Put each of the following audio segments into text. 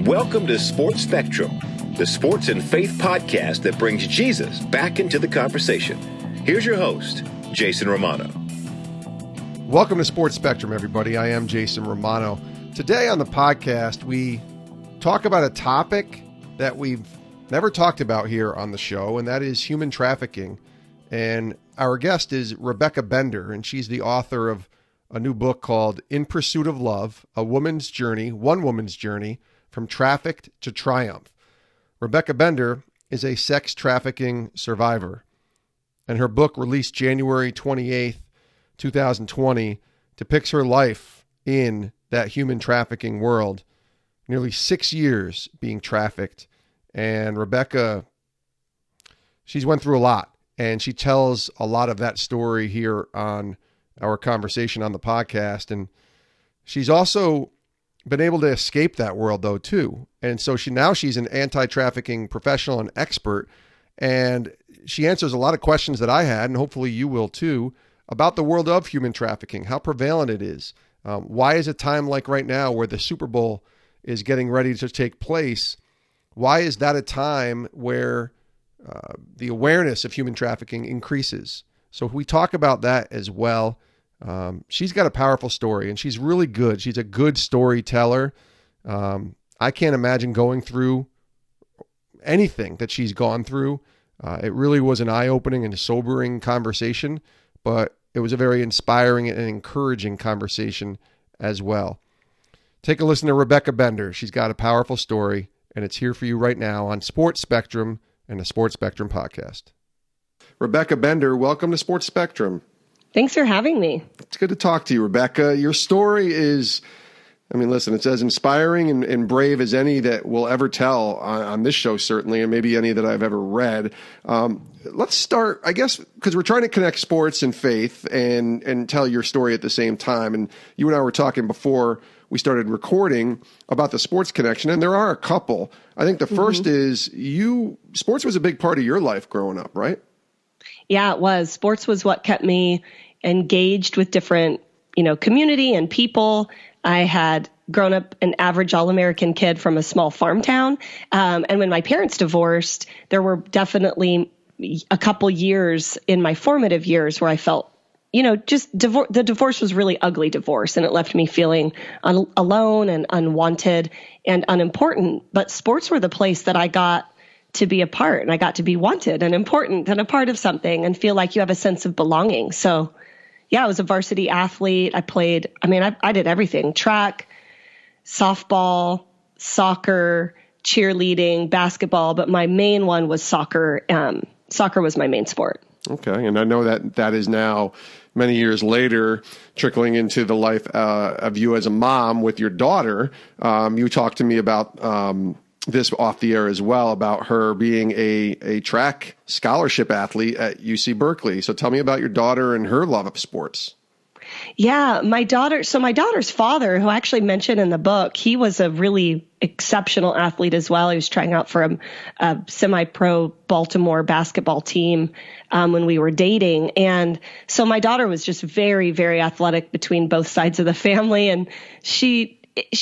Welcome to Sports Spectrum, the sports and faith podcast that brings Jesus back into the conversation. Here's your host, Jason Romano. Welcome to Sports Spectrum, everybody. I am Jason Romano. Today on the podcast, we talk about a topic that we've never talked about here on the show, and that is human trafficking. And our guest is Rebecca Bender, and she's the author of a new book called In Pursuit of Love, one woman's journey from trafficked to triumph. Rebecca Bender is a sex trafficking survivor, and her book, released January 28th, 2020, depicts her life in that human trafficking world. Nearly 6 years being trafficked, and Rebecca, she's went through a lot, and she tells a lot of that story here on our conversation on the podcast. And she's also been able to escape that world though too. And so she's an anti-trafficking professional and expert, and she answers a lot of questions that I had, and hopefully you will too, about the world of human trafficking, how prevalent it is. Why is a time like right now where the Super Bowl is getting ready to take place? Why is that a time where the awareness of human trafficking increases? So if we talk about that as well. She's got a powerful story, and she's really good. She's a good storyteller. I can't imagine going through anything that she's gone through. It really was an eye-opening and sobering conversation, but it was a very inspiring and encouraging conversation as well. Take a listen to Rebecca Bender. She's got a powerful story, and it's here for you right now on Sports Spectrum and the Sports Spectrum podcast. Rebecca Bender, welcome to Sports Spectrum. Thanks for having me. It's good to talk to you, Rebecca. Your story is, listen, it's as inspiring and brave as any that we'll ever tell on this show, certainly, and maybe any that I've ever read. Let's start, I guess, because we're trying to connect sports and faith and tell your story at the same time. And you and I were talking before we started recording about the sports connection, and there are a couple. I think the first is sports was a big part of your life growing up, right? Yeah, it was. Sports was what kept me engaged with different, community and people. I had grown up an average all-American kid from a small farm town. And when my parents divorced, there were definitely a couple years in my formative years where I felt, the divorce was really ugly divorce, and it left me feeling alone and unwanted and unimportant. But sports were the place that I got to be a part, and I got to be wanted and important and a part of something and feel like you have a sense of belonging. So yeah, I was a varsity athlete. I played, I did everything: track, softball, soccer, cheerleading, basketball, but my main one was soccer. Soccer was my main sport. Okay. And I know that is now many years later trickling into the life of you as a mom with your daughter. You talked to me about this off the air as well, about her being a track scholarship athlete at UC Berkeley. So tell me about your daughter and her love of sports. Yeah, my daughter's father, who I actually mentioned in the book, he was a really exceptional athlete as well. He was trying out for a semi-pro Baltimore basketball team when we were dating. And so my daughter was just very, very athletic between both sides of the family. And she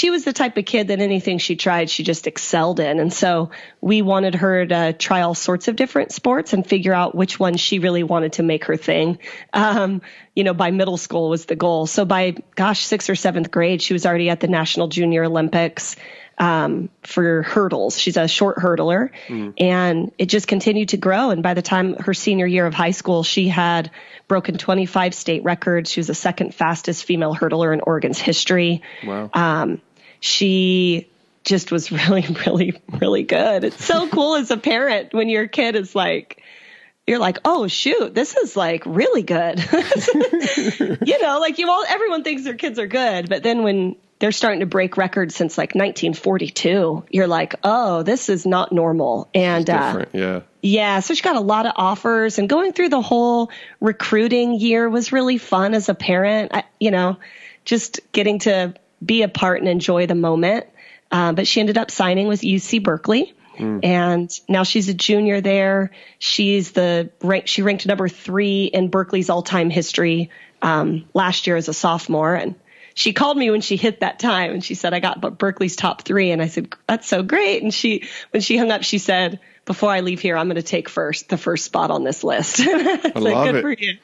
was the type of kid that anything she tried, she just excelled in. And so we wanted her to try all sorts of different sports and figure out which one she really wanted to make her thing. By middle school was the goal. So by, 6th or 7th grade, she was already at the National Junior Olympics for hurdles. She's a short hurdler, and it just continued to grow. And by the time her senior year of high school, she had broken 25 state records. She was the second fastest female hurdler in Oregon's history. Wow. She just was really, really, really good. It's so cool as a parent when your kid is like, you're like, oh shoot, this is like really good. Everyone thinks their kids are good, but then when they're starting to break records since like 1942, you're like, oh, this is not normal. And different, yeah. Yeah, so she got a lot of offers, and going through the whole recruiting year was really fun as a parent. Just getting to be a part and enjoy the moment. But she ended up signing with UC Berkeley. And now she's a junior there. She ranked number 3 in Berkeley's all-time history last year as a sophomore. And she called me when she hit that time and she said, I got Berkeley's top 3. And I said, that's so great. And when she hung up, she said, before I leave here, I'm going to take the first spot on this list. I love it. For you.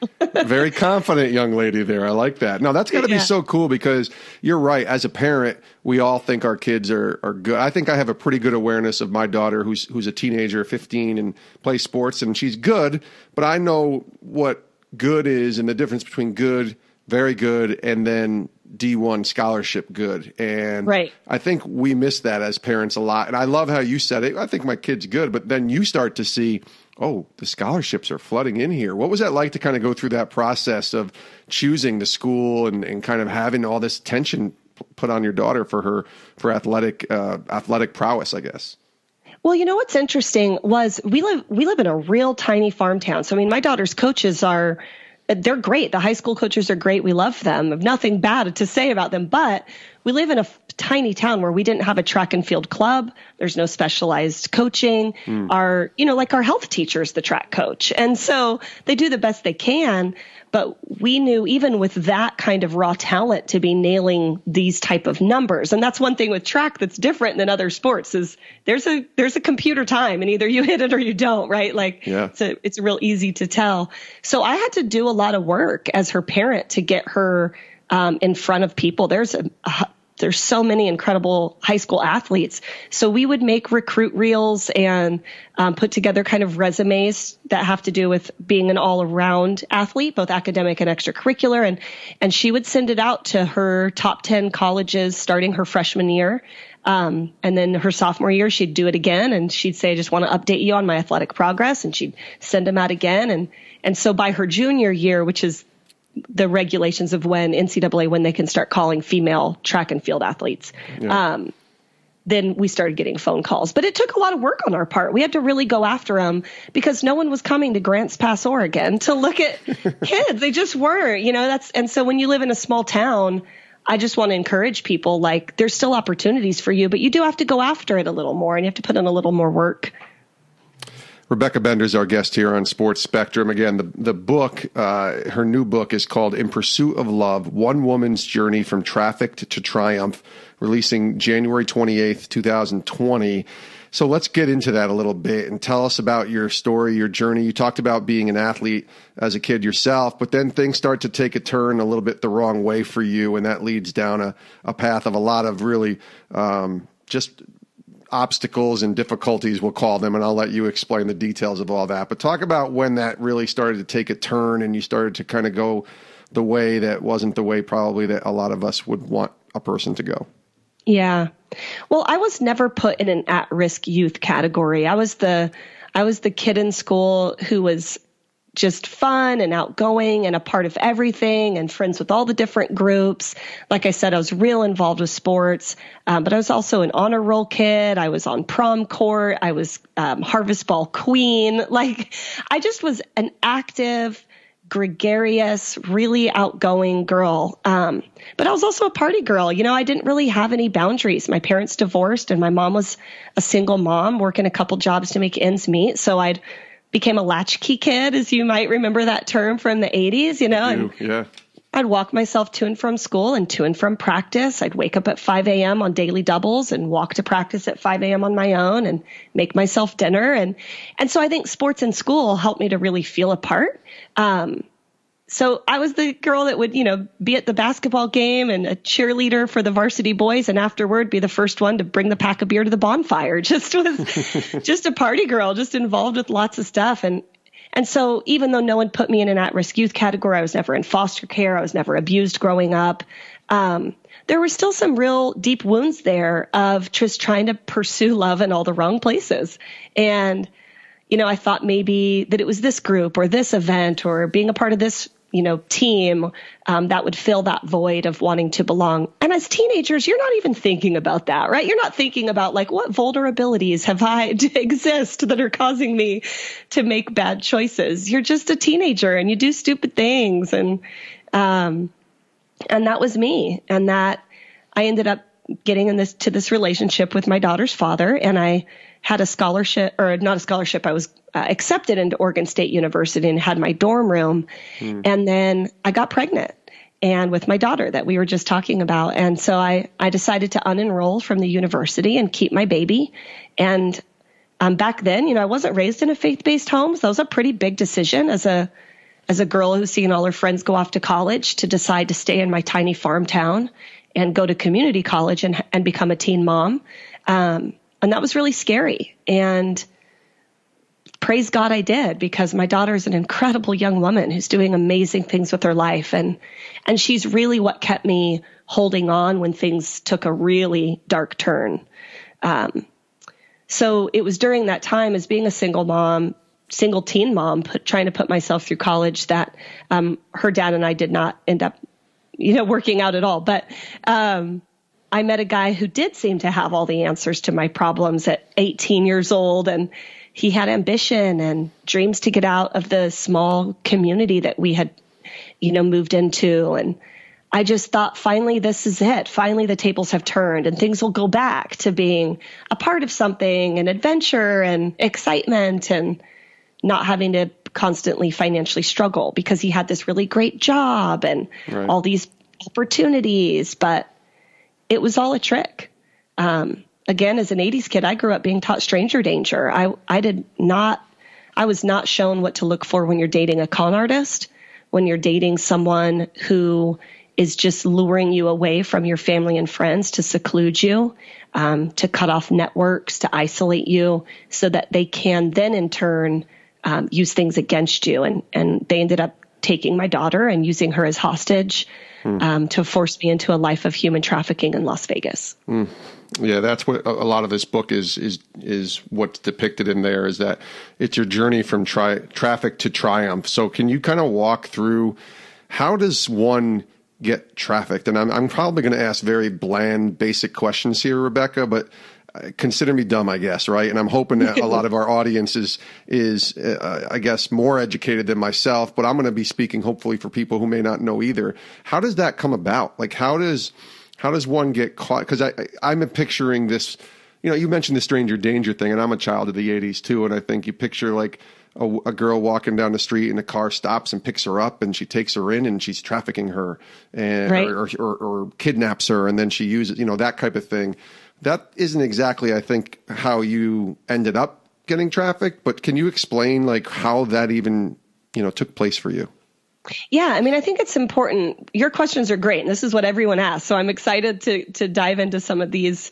Very confident young lady there. I like that. No, that's got to be so cool because you're right. As a parent, we all think our kids are good. I think I have a pretty good awareness of my daughter who's a teenager, 15, and plays sports, and she's good. But I know what good is and the difference between good, very good, and then D1 scholarship good. And I think we miss that as parents a lot. And I love how you said it. I think my kid's good, but then you start to see, oh, the scholarships are flooding in here. What was that like to kind of go through that process of choosing the school and kind of having all this tension put on your daughter for athletic prowess, I guess? Well, you know what's interesting was we live in a real tiny farm town. So I mean, my daughter's coaches they're great. The high school coaches are great. We love them. I have nothing bad to say about them. But we live in a tiny town where we didn't have a track and field club. There's no specialized coaching. Our health teacher's the track coach. And so they do the best they can. But we knew even with that kind of raw talent to be nailing these type of numbers. And that's one thing with track that's different than other sports is there's a computer time and either you hit it or you don't, right? It's real easy to tell. So I had to do a lot of work as her parent to get her in front of people. There's so many incredible high school athletes. So we would make recruit reels and put together kind of resumes that have to do with being an all-around athlete, both academic and extracurricular. And she would send it out to her top 10 colleges starting her freshman year. And then her sophomore year, she'd do it again. And she'd say, I just want to update you on my athletic progress. And she'd send them out again. And so by her junior year, which is the regulations of when they can start calling female track and field athletes. Yeah. Then we started getting phone calls, but it took a lot of work on our part. We had to really go after them because no one was coming to Grants Pass, Oregon to look at kids. They just weren't, and so when you live in a small town, I just want to encourage people, there's still opportunities for you, but you do have to go after it a little more and you have to put in a little more work. Rebecca Bender is our guest here on Sports Spectrum. Again, the book, her new book is called In Pursuit of Love, One Woman's Journey from Trafficked to Triumph, releasing January 28th, 2020. So let's get into that a little bit and tell us about your story, your journey. You talked about being an athlete as a kid yourself, but then things start to take a turn a little bit the wrong way for you, and that leads down a path of a lot of really just obstacles and difficulties, we'll call them, and I'll let you explain the details of all that. But talk about when that really started to take a turn and you started to kind of go the way that wasn't the way probably that a lot of us would want a person to go. Yeah. Well, I was never put in an at-risk youth category. I was the kid in school who was just fun and outgoing and a part of everything and friends with all the different groups. Like I said, I was real involved with sports, but I was also an honor roll kid. I was on prom court. I was harvest ball queen. I just was an active, gregarious, really outgoing girl. But I was also a party girl. I didn't really have any boundaries. My parents divorced and my mom was a single mom working a couple jobs to make ends meet. So I became a latchkey kid, as you might remember that term from the 80s, Yeah. I'd walk myself to and from school and to and from practice. I'd wake up at 5 a.m. on daily doubles and walk to practice at 5 a.m. on my own and make myself dinner. And so I think sports in school helped me to really feel a part. So I was the girl that would, be at the basketball game and a cheerleader for the varsity boys, and afterward be the first one to bring the pack of beer to the bonfire. Just a party girl, just involved with lots of stuff. And so even though no one put me in an at-risk youth category, I was never in foster care. I was never abused growing up. There were still some real deep wounds there of just trying to pursue love in all the wrong places. And I thought maybe that it was this group or this event or being a part of this, team that would fill that void of wanting to belong. And as teenagers, you're not even thinking about that, right? You're not thinking about what vulnerabilities have I exist that are causing me to make bad choices. You're just a teenager and you do stupid things. And that was me. And that I ended up getting to this relationship with my daughter's father, and I had a scholarship, or not a scholarship. I was accepted into Oregon State University and had my dorm room. And then I got pregnant and with my daughter that we were just talking about. And so I decided to unenroll from the university and keep my baby. And back then, I wasn't raised in a faith-based home. So that was a pretty big decision as a girl who's seen all her friends go off to college to decide to stay in my tiny farm town and go to community college and become a teen mom. And that was really scary. And praise God I did, because my daughter is an incredible young woman who's doing amazing things with her life. And she's really what kept me holding on when things took a really dark turn. So it was during that time, as being a single teen mom, trying to put myself through college, that her dad and I did not end up, working out at all. But I met a guy who did seem to have all the answers to my problems at 18 years old. And he had ambition and dreams to get out of the small community that we had, moved into. And I just thought, finally, this is it. Finally, the tables have turned and things will go back to being a part of something, and adventure and excitement, and not having to constantly financially struggle, because he had this really great job and all these opportunities, but it was all a trick. Again, as an 80s kid, I grew up being taught stranger danger. I was not shown what to look for when you're dating a con artist, when you're dating someone who is just luring you away from your family and friends to seclude you, to cut off networks, to isolate you, so that they can then in turn use things against you. And they ended up taking my daughter and using her as hostage to force me into a life of human trafficking in Las Vegas. Yeah, that's what a lot of this book is what's depicted in there, is that it's your journey from traffic to triumph. So can you kind of walk through, how does one get trafficked? And I'm probably going to ask very bland, basic questions here, Rebecca, but consider me dumb, I guess, right? And I'm hoping that a lot of our audience is I guess, more educated than myself, but I'm going to be speaking hopefully for people who may not know either. How does that come about? Like, how does one get caught? Because I'm picturing this, you mentioned the stranger danger thing, and I'm a child of the 80s too, and I think you picture like a girl walking down the street and a car stops and picks her up and she takes her in and she's trafficking her, and or kidnaps her, and then she uses, that type of thing. That isn't exactly, I think, how you ended up getting trafficked, but can you explain like how that even, took place for you? Yeah, I mean, I think it's important. Your questions are great, and this is what everyone asks. So I'm excited to dive into some of these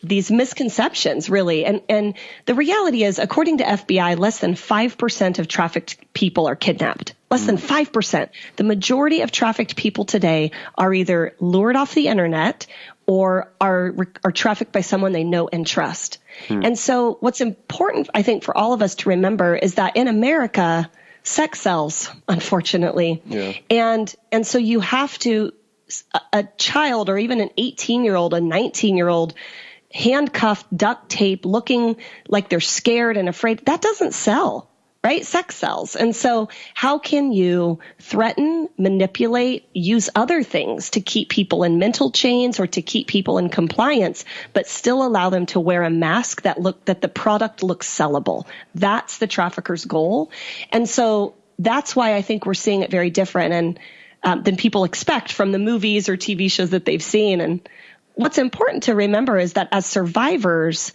misconceptions, really. And the reality is, according to FBI, less than 5% of trafficked people are kidnapped. Less than 5%. The majority of trafficked people today are either lured off the internet or are trafficked by someone they know and trust. And so what's important, I think, for all of us to remember is that in America, sex sells, unfortunately. Yeah. And so you have to, a child or even an 18-year-old, a 19-year-old, handcuffed, duct tape, looking like they're scared and afraid, that doesn't sell, right? Sex sells. And so how can you threaten, manipulate, use other things to keep people in mental chains or to keep people in compliance, but still allow them to wear a mask that the product looks sellable? That's the trafficker's goal. And so that's why I think we're seeing it very different than people expect from the movies or TV shows that they've seen. And what's important to remember is that as survivors,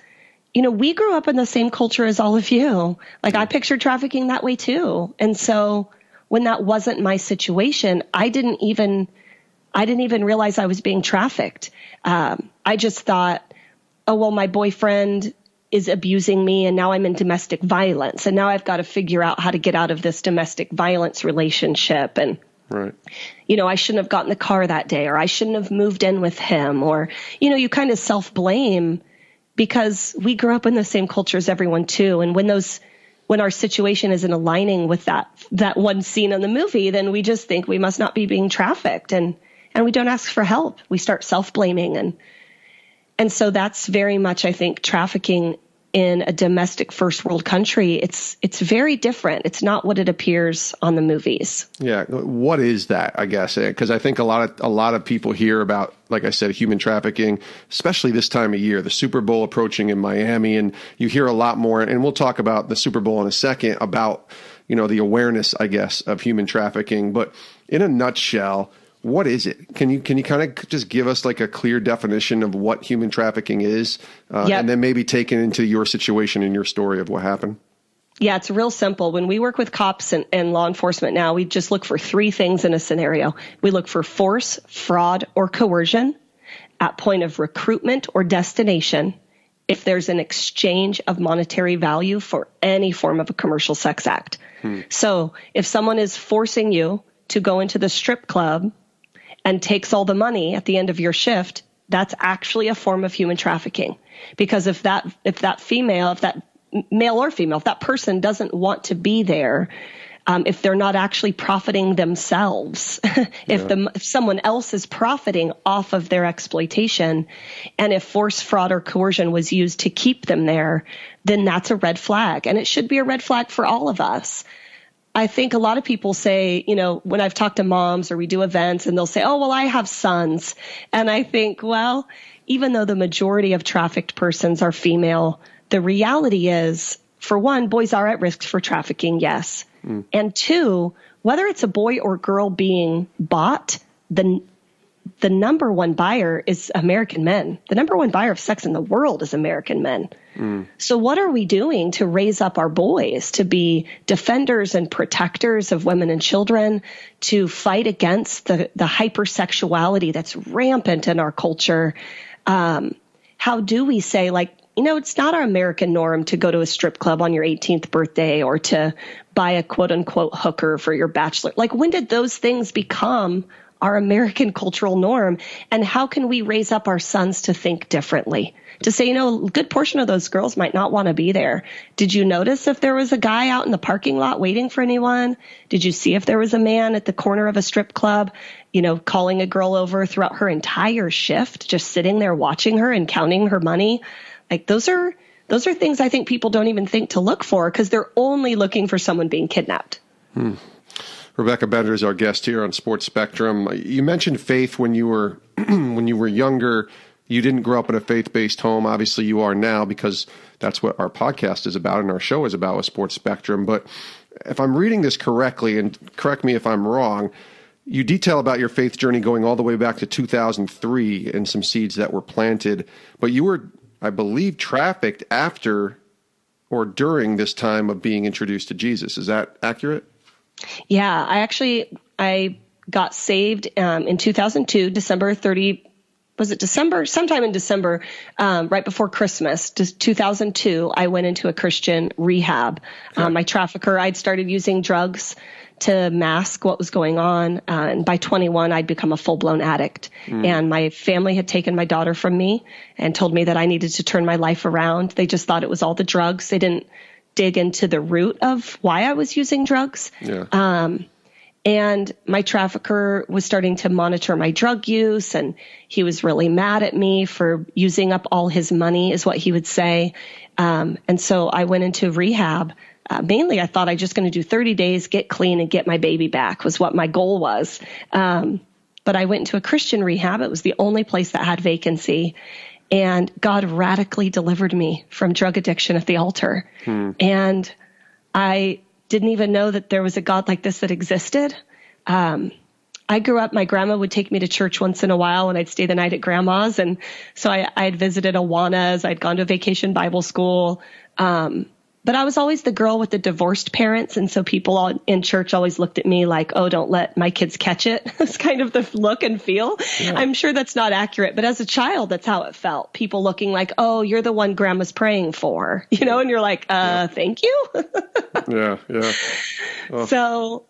we grew up in the same culture as all of you. Like, I pictured trafficking that way too. And so when that wasn't my situation, I didn't even realize I was being trafficked. I just thought, oh, well, my boyfriend is abusing me and now I'm in domestic violence. And now I've got to figure out how to get out of this domestic violence relationship. And, I shouldn't have gotten the car that day, or I shouldn't have moved in with him, or, you kind of self-blame, because we grew up in the same culture as everyone too. And when our situation isn't aligning with that one scene in the movie, then we just think we must not be being trafficked, and we don't ask for help. We start self-blaming. And so that's very much, I think, trafficking in a domestic first world country. It's very different. It's not what it appears on the movies. Yeah. What is that, I guess? Because I think a lot of people hear about, like I said, human trafficking, especially this time of year, the Super Bowl approaching in Miami, and you hear a lot more, and we'll talk about the Super Bowl in a second, about, the awareness, I guess, of human trafficking. But in a nutshell, what is it? Can you kind of just give us like a clear definition of what human trafficking is, and then maybe take it into your situation and your story of what happened? Yeah, it's real simple. When we work with cops and law enforcement now, we just look for three things in a scenario. We look for force, fraud, or coercion at point of recruitment or destination, if there's an exchange of monetary value for any form of a commercial sex act. So if someone is forcing you to go into the strip club and takes all the money at the end of your shift, that's actually a form of human trafficking. Because if that male or female, if that person doesn't want to be there, if they're not actually profiting themselves, if someone else is profiting off of their exploitation, and if force, fraud, or coercion was used to keep them there, then that's a red flag. And it should be a red flag for all of us. I think a lot of people say, when I've talked to moms or we do events, and they'll say, oh, well, I have sons. And I think, well, even though the majority of trafficked persons are female, the reality is, for one, boys are at risk for trafficking, yes. And two, whether it's a boy or girl being bought, the number one buyer is American men. The number one buyer of sex in the world is American men. So what are we doing to raise up our boys to be defenders and protectors of women and children, to fight against the hypersexuality that's rampant in our culture? How do we say, it's not our American norm to go to a strip club on your 18th birthday or to buy a quote unquote hooker for your bachelor. When did those things become our American cultural norm? And how can we raise up our sons to think differently? To say, a good portion of those girls might not want to be there. Did you notice if there was a guy out in the parking lot waiting for anyone? Did you see if there was a man at the corner of a strip club, calling a girl over throughout her entire shift, just sitting there watching her and counting her money? Those are things I think people don't even think to look for, because they're only looking for someone being kidnapped. Rebecca Bender is our guest here on Sports Spectrum. You mentioned faith when you were younger. You didn't grow up in a faith-based home. Obviously, you are now, because that's what our podcast is about and our show is about with Sports Spectrum. But if I'm reading this correctly, and correct me if I'm wrong, you detail about your faith journey going all the way back to 2003 and some seeds that were planted. But you were, I believe, trafficked after or during this time of being introduced to Jesus. Is that accurate? Yeah, I got saved in 2002, sometime in December, right before Christmas, 2002, I went into a Christian rehab. Okay. My trafficker, I'd started using drugs to mask what was going on. And by 21, I'd become a full-blown addict. And my family had taken my daughter from me and told me that I needed to turn my life around. They just thought it was all the drugs. They didn't dig into the root of why I was using drugs. Yeah. And my trafficker was starting to monitor my drug use, and he was really mad at me for using up all his money, is what he would say. And so I went into rehab. Mainly, I thought I was just going to do 30 days, get clean, and get my baby back was what my goal was. But I went into a Christian rehab. It was the only place that had vacancy. And God radically delivered me from drug addiction at the altar. And I didn't even know that there was a God like this that existed. I grew up, my grandma would take me to church once in a while, and I'd stay the night at grandma's. And so I had visited Awana's. I'd gone to vacation Bible school. But I was always the girl with the divorced parents. And so people all in church always looked at me like, oh, don't let my kids catch it. It's kind of the look and feel. Yeah. I'm sure that's not accurate. But as a child, that's how it felt. People looking like, oh, you're the one grandma's praying for, and you're like, thank you. Yeah. Well. So,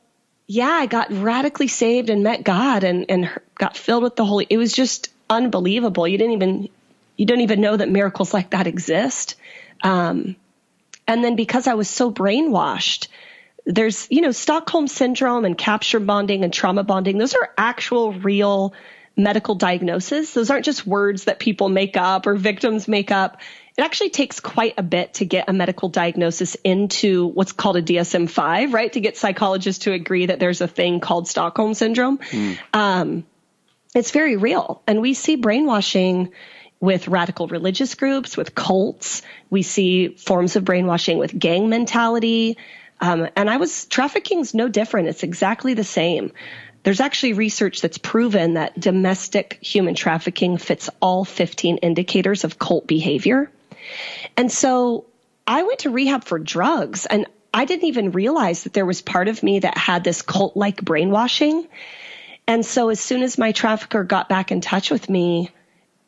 I got radically saved and met God and got filled with the Holy. It was just unbelievable. You don't even know that miracles like that exist. And then because I was so brainwashed, there's, Stockholm syndrome and capture bonding and trauma bonding. Those are actual real medical diagnoses. Those aren't just words that people make up or victims make up. It actually takes quite a bit to get a medical diagnosis into what's called a DSM-5, right? To get psychologists to agree that there's a thing called Stockholm syndrome. It's very real. And we see brainwashing with radical religious groups, with cults. We see forms of brainwashing with gang mentality. And trafficking's no different. It's exactly the same. there's actually research that's proven that domestic human trafficking fits all 15 indicators of cult behavior. And so I went to rehab for drugs, and I didn't even realize that there was part of me that had this cult-like brainwashing. And so as soon as my trafficker got back in touch with me,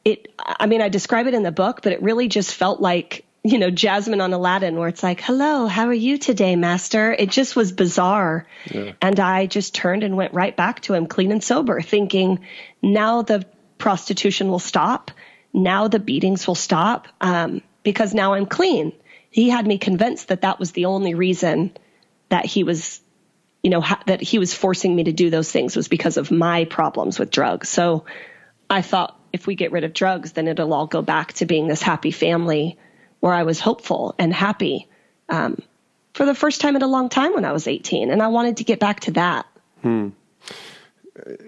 I describe it in the book, but it really just felt like, Jasmine on Aladdin, where it's like, hello, how are you today, master? It just was bizarre. Yeah. And I just turned and went right back to him clean and sober, thinking now the prostitution will stop. Now the beatings will stop, because now I'm clean. He had me convinced that that was the only reason that he was, that he was forcing me to do those things was because of my problems with drugs. So I thought if we get rid of drugs, then it'll all go back to being this happy family where I was hopeful and happy for the first time in a long time when I was 18. And I wanted to get back to that.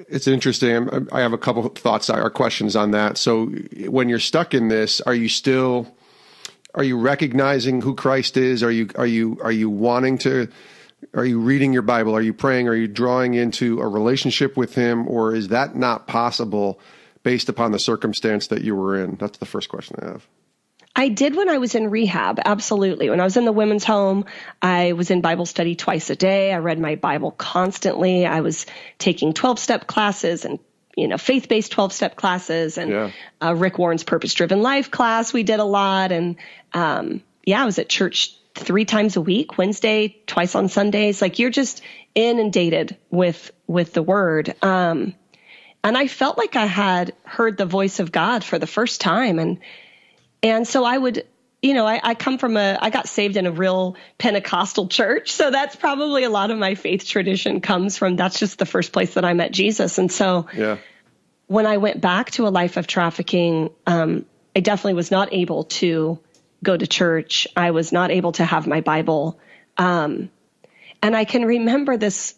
It's interesting. I have a couple of thoughts or questions on that. So when you're stuck in this, are you recognizing who Christ is? Are you wanting to, are you reading your Bible? Are you praying? Are you drawing into a relationship with him? Or is that not possible based upon the circumstance that you were in? That's the first question I have. I did when I was in rehab. Absolutely. When I was in the women's home, I was in Bible study twice a day. I read my Bible constantly. I was taking 12-step classes and, faith-based 12-step classes and Rick Warren's Purpose-Driven Life class. We did a lot. And, I was at church 3 times a week, Wednesday, twice on Sundays. Like you're just inundated with the word. And I felt like I had heard the voice of God for the first time. And so I would, I got saved in a real Pentecostal church. So that's probably a lot of my faith tradition comes from, that's just the first place that I met Jesus. And so when I went back to a life of trafficking, I definitely was not able to go to church. I was not able to have my Bible. And I can remember this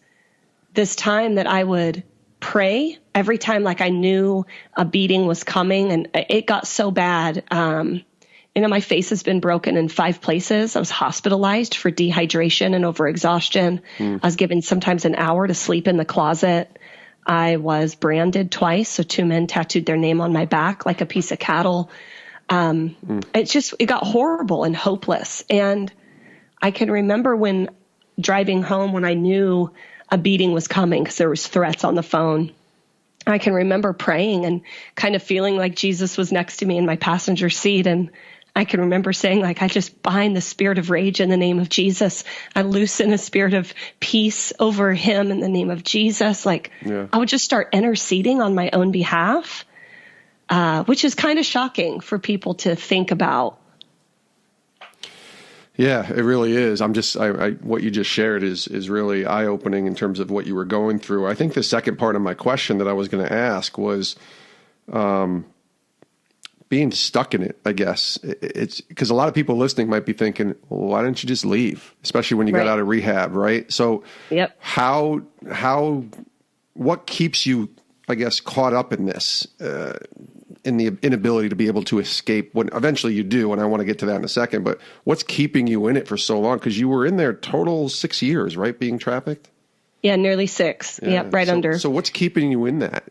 time that I would pray every time, like I knew a beating was coming, and it got so bad. My face has been broken in 5 places. I was hospitalized for dehydration and overexhaustion. I was given sometimes an hour to sleep in the closet. I was branded twice. So 2 men tattooed their name on my back like a piece of cattle. It got horrible and hopeless. And I can remember when driving home, when I knew a beating was coming because there was threats on the phone, I can remember praying and kind of feeling like Jesus was next to me in my passenger seat. And I can remember saying, like, I just bind the spirit of rage in the name of Jesus. I loosen a spirit of peace over him in the name of Jesus. I would just start interceding on my own behalf, which is kind of shocking for people to think about. Yeah, it really is. What you just shared is really eye-opening in terms of what you were going through. I think the second part of my question that I was going to ask was being stuck in it, I guess. It's because a lot of people listening might be thinking, well, why didn't you just leave? Especially when you got out of rehab, right? So what keeps you, I guess, caught up in this, in the inability to be able to escape when eventually you do, and I want to get to that in a second, but what's keeping you in it for so long? Because you were in there total 6 years, right, being trafficked? Yeah, nearly 6. Yeah, under. So what's keeping you in that?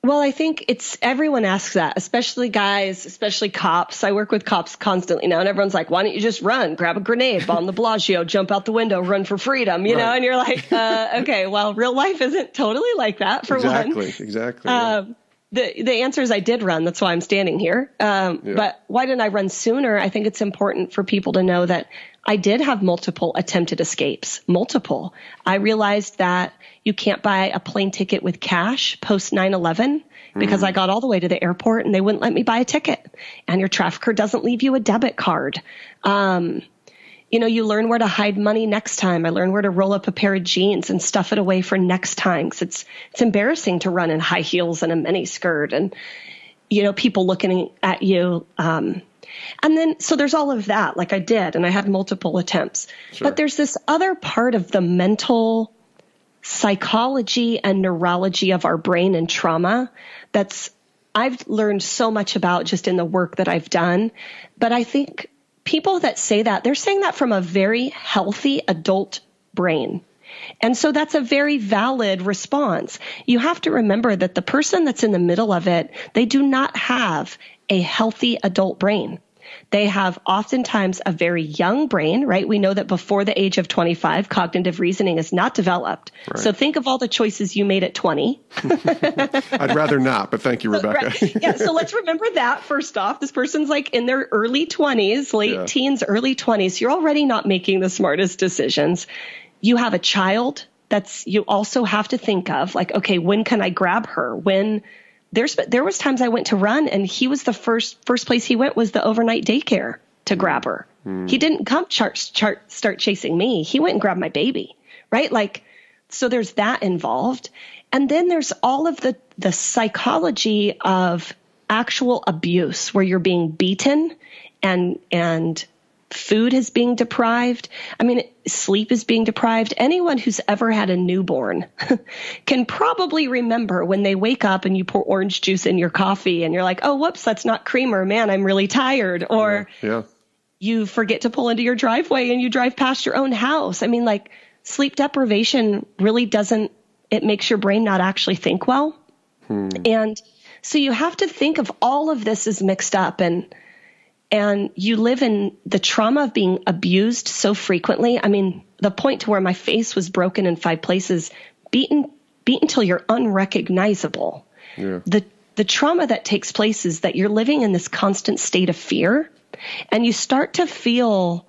Well, I think everyone asks that, especially guys, especially cops. I work with cops constantly now, and everyone's like, why don't you just run, grab a grenade, bomb the Bellagio, jump out the window, run for freedom, you know? And you're like, okay, well, real life isn't totally like that, for one. Exactly. The answer is I did run. That's why I'm standing here. But why didn't I run sooner? I think it's important for people to know that I did have multiple attempted escapes, multiple. I realized that you can't buy a plane ticket with cash post 9/11 because I got all the way to the airport and they wouldn't let me buy a ticket. And your trafficker doesn't leave you a debit card. You learn where to hide money next time. I learned where to roll up a pair of jeans and stuff it away for next time. 'Cause it's embarrassing to run in high heels and a mini skirt and, people looking at you. And then, so there's all of that, like I did, and I had multiple attempts. Sure. But there's this other part of the mental psychology and neurology of our brain and trauma I've learned so much about just in the work that I've done. But I think people that say that, they're saying that from a very healthy adult brain. And so that's a very valid response. You have to remember that the person that's in the middle of it, they do not have a healthy adult brain. They have oftentimes a very young brain, right? We know that before the age of 25, cognitive reasoning is not developed. Right. So think of all the choices you made at 20. I'd rather not, but thank you, Rebecca. So let's remember that first off. This person's like in their early 20s, late teens, early 20s. You're already not making the smartest decisions. You have a child you also have to think of, like, okay, when can I grab her? There was times I went to run and he was the first place he went was the overnight daycare to grab her. He didn't come start chasing me. He went and grabbed my baby, right? Like, so there's that involved. And then there's all of the psychology of actual abuse where you're being beaten and food is being deprived. I mean, sleep is being deprived. Anyone who's ever had a newborn can probably remember when they wake up and you pour orange juice in your coffee and you're like, oh, whoops, that's not creamer. Man, I'm really tired. Or you forget to pull into your driveway and you drive past your own house. I mean, like, sleep deprivation really it makes your brain not actually think well. And so you have to think of all of this as mixed up, and you live in the trauma of being abused so frequently. I mean, the point to where my face was broken in 5 places, beaten till you're unrecognizable. Yeah. The trauma that takes place is that you're living in this constant state of fear, and you start to feel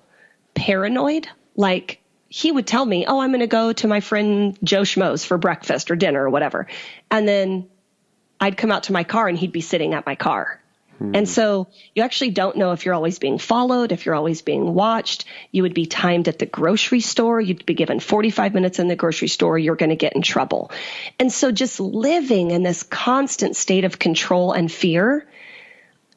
paranoid. Like, he would tell me, oh, I'm going to go to my friend Joe Schmo's for breakfast or dinner or whatever. And then I'd come out to my car and he'd be sitting at my car. And so you actually don't know if you're always being followed, if you're always being watched. You would be timed at the grocery store. You'd be given 45 minutes in the grocery store. You're going to get in trouble. And so just living in this constant state of control and fear,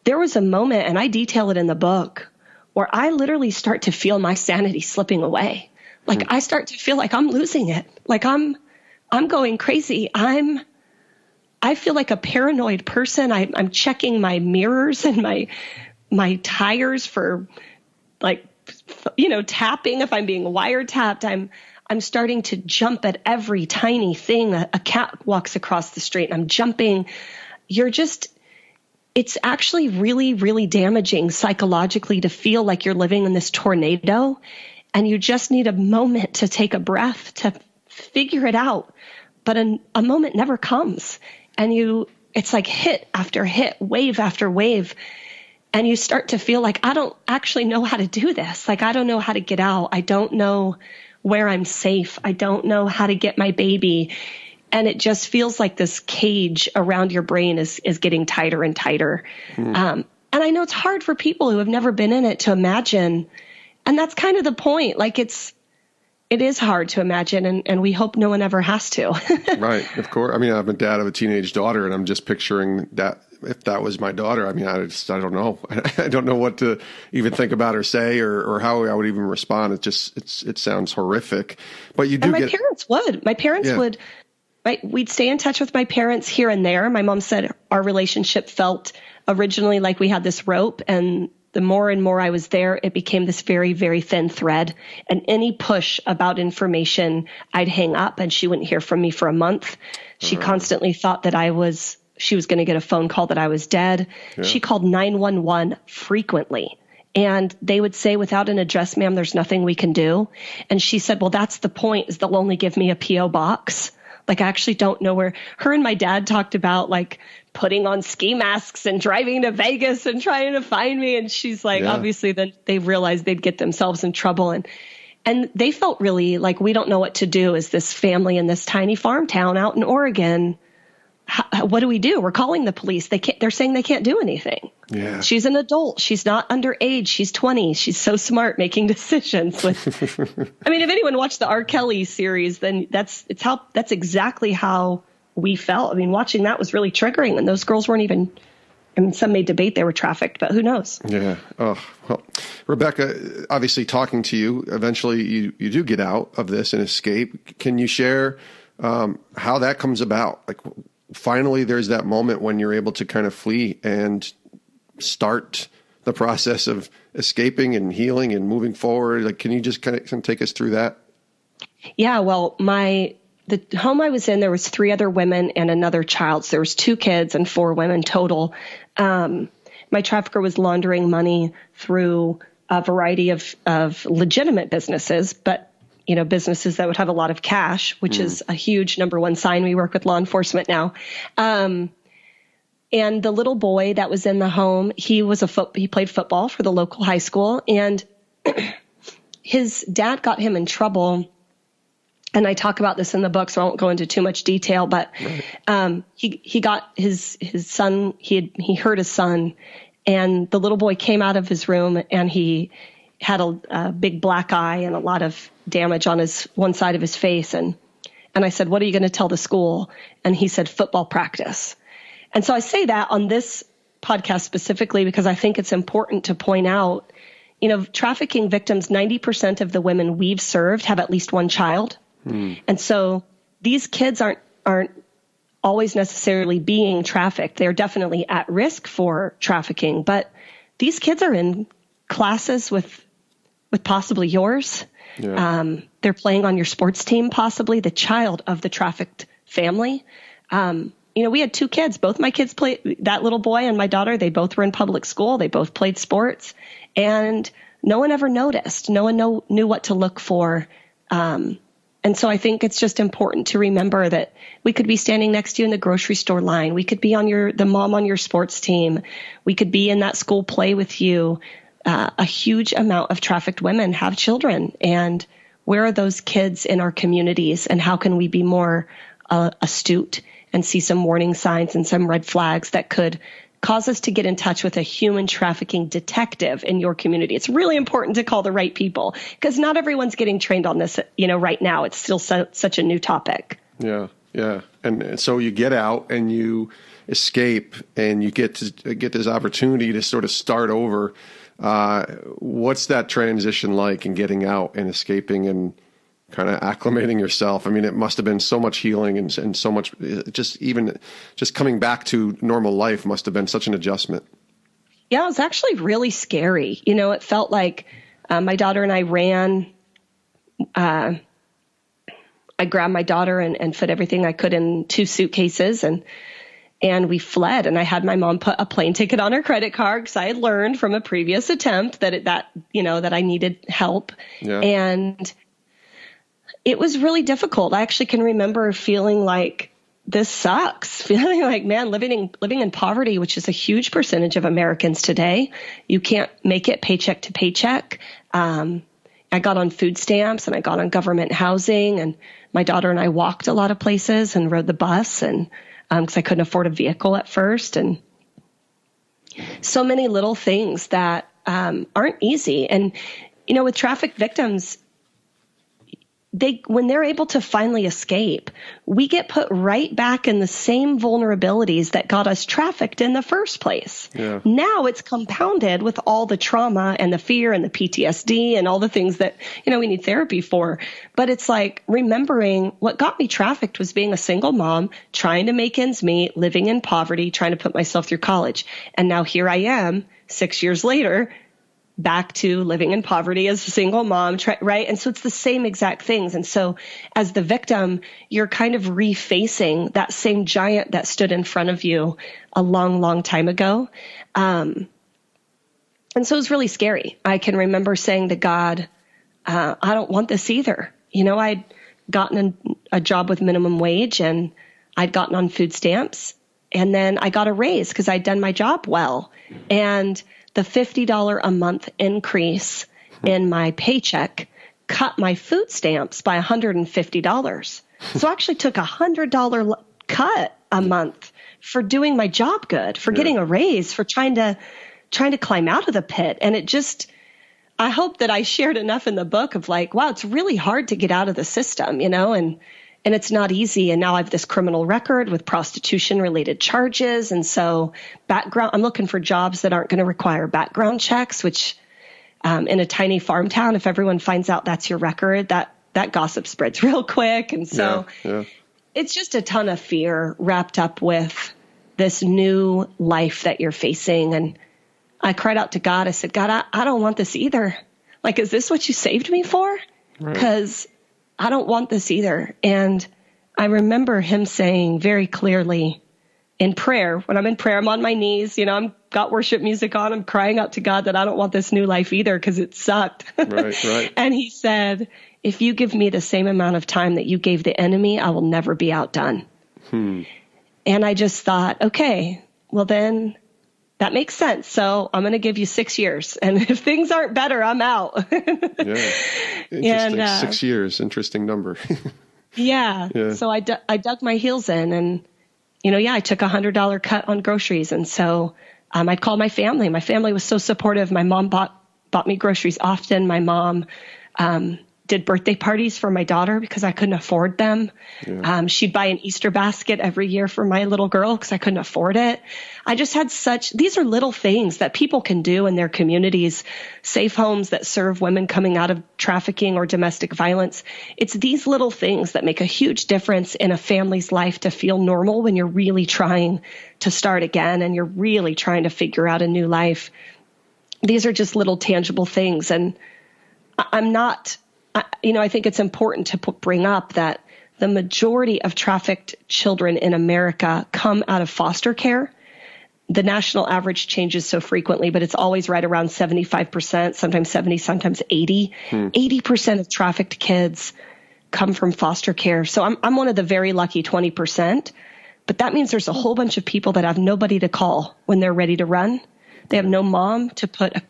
there was a moment, and I detail it in the book, where I literally start to feel my sanity slipping away. Like, I start to feel like I'm losing it. Like I'm going crazy. I feel like a paranoid person. I'm checking my mirrors and my tires for, like, tapping if I'm being wiretapped. I'm starting to jump at every tiny thing. A cat walks across the street and I'm jumping. It's actually really, really damaging psychologically to feel like you're living in this tornado, and you just need a moment to take a breath to figure it out. But a moment never comes. And it's like hit after hit, wave after wave. And you start to feel like, I don't actually know how to do this. Like, I don't know how to get out. I don't know where I'm safe. I don't know how to get my baby. And it just feels like this cage around your brain is getting tighter and tighter. And I know it's hard for people who have never been in it to imagine. And that's kind of the point. Like, it is hard to imagine, and we hope no one ever has to. Right, of course. I mean, I'm a dad of a teenage daughter, and I'm just picturing that if that was my daughter. I mean, I don't know. I don't know what to even think about or say or how I would even respond. It sounds horrific. But you do. And my parents would. Right, we'd stay in touch with my parents here and there. My mom said our relationship felt originally like we had this rope, and the more and more I was there, it became this very, very thin thread. And any push about information, I'd hang up and she wouldn't hear from me for a month. She constantly thought that she was going to get a phone call that I was dead. Yeah. She called 911 frequently. And they would say, without an address, ma'am, there's nothing we can do. And she said, well, that's the point, is they'll only give me a P.O. box. Like, I actually don't know where. Her and my dad talked about, like, putting on ski masks and driving to Vegas and trying to find me. And she's like, obviously then they realized they'd get themselves in trouble. And they felt really like, we don't know what to do as this family in this tiny farm town out in Oregon. What do we do? We're calling the police. They're saying they can't do anything. Yeah. She's an adult. She's not underage. She's 20. She's so smart making decisions. I mean, if anyone watched the R. Kelly series, then that's exactly how we felt. I mean, watching that was really triggering, and those girls weren't even, I mean, some may debate they were trafficked, but who knows? Yeah. Oh, well, Rebecca, obviously talking to you, eventually you do get out of this and escape. Can you share how that comes about? Like, finally, there's that moment when you're able to kind of flee and start the process of escaping and healing and moving forward. Like, can you just kind of take us through that? Yeah, well, the home I was in, there was 3 other women and another child. So there was 2 kids and 4 women total. My trafficker was laundering money through a variety of legitimate businesses, but businesses that would have a lot of cash, which is a huge number one sign. We work with law enforcement now. And the little boy that was in the home, he played football for the local high school, and his dad got him in trouble. And I talk about this in the book, so I won't go into too much detail, but he got his son, he hurt his son, and the little boy came out of his room and he had a big black eye and a lot of damage on one side of his face. And I said, "What are you going to tell the school?" And he said, "Football practice." And so I say that on this podcast specifically because I think it's important to point out, trafficking victims, 90% of the women we've served have at least one child. And so these kids aren't always necessarily being trafficked. They're definitely at risk for trafficking, but these kids are in classes with possibly yours. Yeah. They're playing on your sports team, possibly the child of the trafficked family. We had 2 kids. Both my kids played, that little boy and my daughter, they both were in public school. They both played sports, and no one ever noticed. No one knew what to look for. And so I think it's just important to remember that we could be standing next to you in the grocery store line. We could be the mom on your sports team. We could be in that school play with you. A huge amount of trafficked women have children. And where are those kids in our communities? And how can we be more astute and see some warning signs and some red flags that could cause us to get in touch with a human trafficking detective in your community? It's really important to call the right people because not everyone's getting trained on this, right now. It's still such a new topic. Yeah. Yeah. And so you get out and you escape and you get this opportunity to sort of start over. What's that transition like in getting out and escaping and kind of acclimating yourself? I mean, it must have been so much healing and so much, just coming back to normal life must have been such an adjustment. Yeah, it was actually really scary. It felt like my daughter and I ran. I grabbed my daughter and put everything I could in 2 suitcases and we fled. And I had my mom put a plane ticket on her credit card because I had learned from a previous attempt that I needed help. Yeah. And it was really difficult. I actually can remember feeling like this sucks, feeling like, man, living in poverty, which is a huge percentage of Americans today. You can't make it paycheck to paycheck. I got on food stamps and I got on government housing, and my daughter and I walked a lot of places and rode the bus, and because I couldn't afford a vehicle at first, and so many little things that aren't easy. And with trafficked victims, when they're able to finally escape, we get put right back in the same vulnerabilities that got us trafficked in the first place. Yeah. Now it's compounded with all the trauma and the fear and the PTSD and all the things that, we need therapy for. But it's like remembering what got me trafficked was being a single mom, trying to make ends meet, living in poverty, trying to put myself through college. And now here I am 6 years later, back to living in poverty as a single mom, right? And so it's the same exact things. And so as the victim, you're kind of refacing that same giant that stood in front of you a long, long time ago. And so it was really scary. I can remember saying to God, I don't want this either. I'd gotten a job with minimum wage and I'd gotten on food stamps, and then I got a raise because I'd done my job well. And the $50 a month increase in my paycheck cut my food stamps by $150. So I actually took $100 cut a month for doing my job good, for getting a raise, for trying to climb out of the pit. And I hope that I shared enough in the book of like, wow, it's really hard to get out of the system, and it's not easy. And now I have this criminal record with prostitution related charges. And so I'm looking for jobs that aren't going to require background checks, which in a tiny farm town, if everyone finds out that's your record, that gossip spreads real quick. And so it's just a ton of fear wrapped up with this new life that you're facing. And I cried out to God. I said, God, I don't want this either. Like, is this what you saved me for? Because I don't want this either. And I remember him saying very clearly in prayer, when I'm in prayer, I'm on my knees, I'm got worship music on, I'm crying out to God that I don't want this new life either because it sucked. Right. And he said, if you give me the same amount of time that you gave the enemy, I will never be outdone. And I just thought, okay, well then that makes sense. So I'm going to give you 6 years. And if things aren't better, I'm out. Yeah. Interesting. 6 years. Interesting number. Yeah. So I dug my heels in and, I took $100 cut on groceries. And so I'd call my family. My family was so supportive. My mom bought me groceries often. My mom did birthday parties for my daughter because I couldn't afford them. Yeah. She'd buy an Easter basket every year for my little girl because I couldn't afford it. I just had these are little things that people can do in their communities, safe homes that serve women coming out of trafficking or domestic violence. It's these little things that make a huge difference in a family's life to feel normal when you're really trying to start again and you're really trying to figure out a new life. These are just little tangible things. And I think it's important to bring up that the majority of trafficked children in America come out of foster care. The national average changes so frequently, but it's always right around 75%, sometimes 70, sometimes 80. 80% of trafficked kids come from foster care. So I'm one of the very lucky 20%, but that means there's a whole bunch of people that have nobody to call when they're ready to run. They have no mom to put a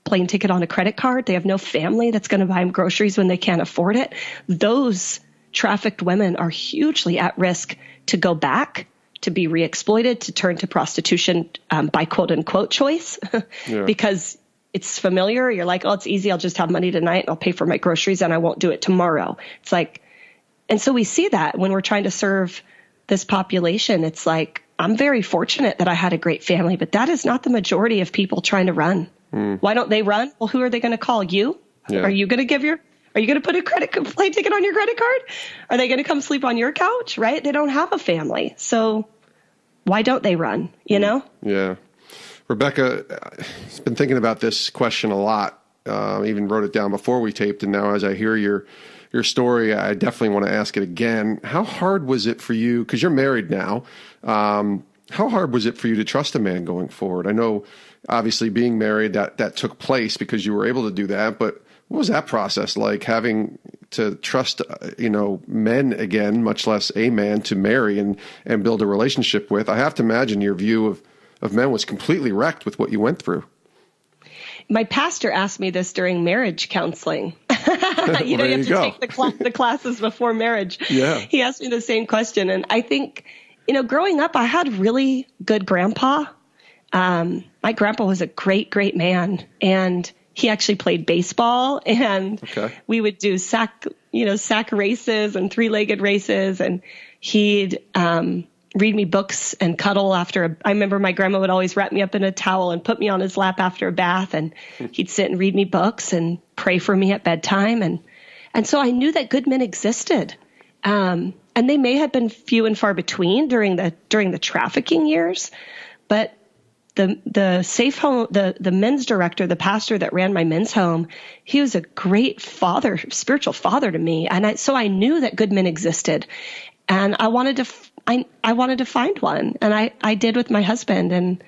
plane ticket on a credit card. They have no family that's going to buy them groceries when they can't afford it. Those trafficked women are hugely at risk to go back, to be re-exploited, to turn to prostitution by quote unquote choice because it's familiar. You're like, oh, it's easy. I'll just have money tonight and I'll pay for my groceries and I won't do it tomorrow. It's like, and so we see that when we're trying to serve this population, it's like, I'm very fortunate that I had a great family, but that is not the majority of people trying to run. Why don't they run? Well, who are they going to call? You? Yeah. Are you going to put a plane ticket on your credit card? Are they going to come sleep on your couch? Right? They don't have a family. So why don't they run? Yeah. Rebecca, I've been thinking about this question a lot. Even wrote it down before we taped. And now as I hear your story, I definitely want to ask it again. How hard was it for you? Because you're married now. How hard was it for you to trust a man going forward? I know, obviously, being married, that took place because you were able to do that. But what was that process like, having to trust, men again, much less a man to marry and build a relationship with? I have to imagine your view of men was completely wrecked with what you went through. My pastor asked me this during marriage counseling. You have to take the classes before marriage. Yeah. He asked me the same question. And I think, growing up, I had really good grandpa. My grandpa was a great, great man. And he actually played baseball. And we would do sack races and three-legged races. And he'd read me books and cuddle after I remember my grandma would always wrap me up in a towel and put me on his lap after a bath, and he'd sit and read me books and pray for me at bedtime. And so I knew that good men existed. And they may have been few and far between during the trafficking years, but the safe home, the men's director, the pastor that ran my men's home, he was a great father, spiritual father to me. And so I knew that good men existed, and I wanted to find one, and I did with my husband. And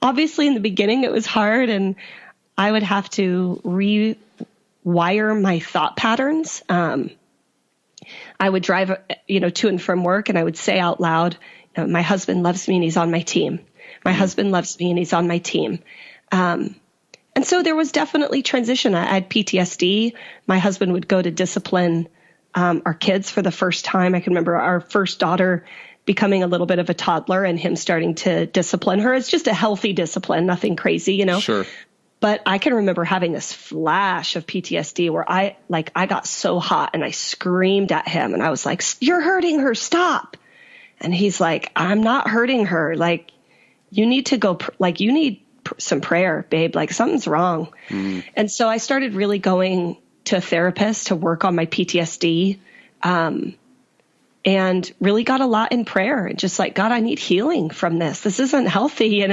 obviously in the beginning it was hard, and I would have to rewire my thought patterns. I would drive, to and from work, and I would say out loud, my husband loves me and he's on my team. My husband loves me and he's on my team. And so there was definitely transition. I had PTSD. My husband would go to discipline our kids for the first time. I can remember our first daughter becoming a little bit of a toddler and him starting to discipline her. It's just a healthy discipline, nothing crazy, Sure. But I can remember having this flash of PTSD where I got so hot and I screamed at him and I was like, "You're hurting her, stop." And he's like, "I'm not hurting her. Like, you need to go, you need some prayer, babe. Like, something's wrong." Mm. And so I started really going to a therapist to work on my PTSD, and really got a lot in prayer and just like, God, I need healing from this. This isn't healthy,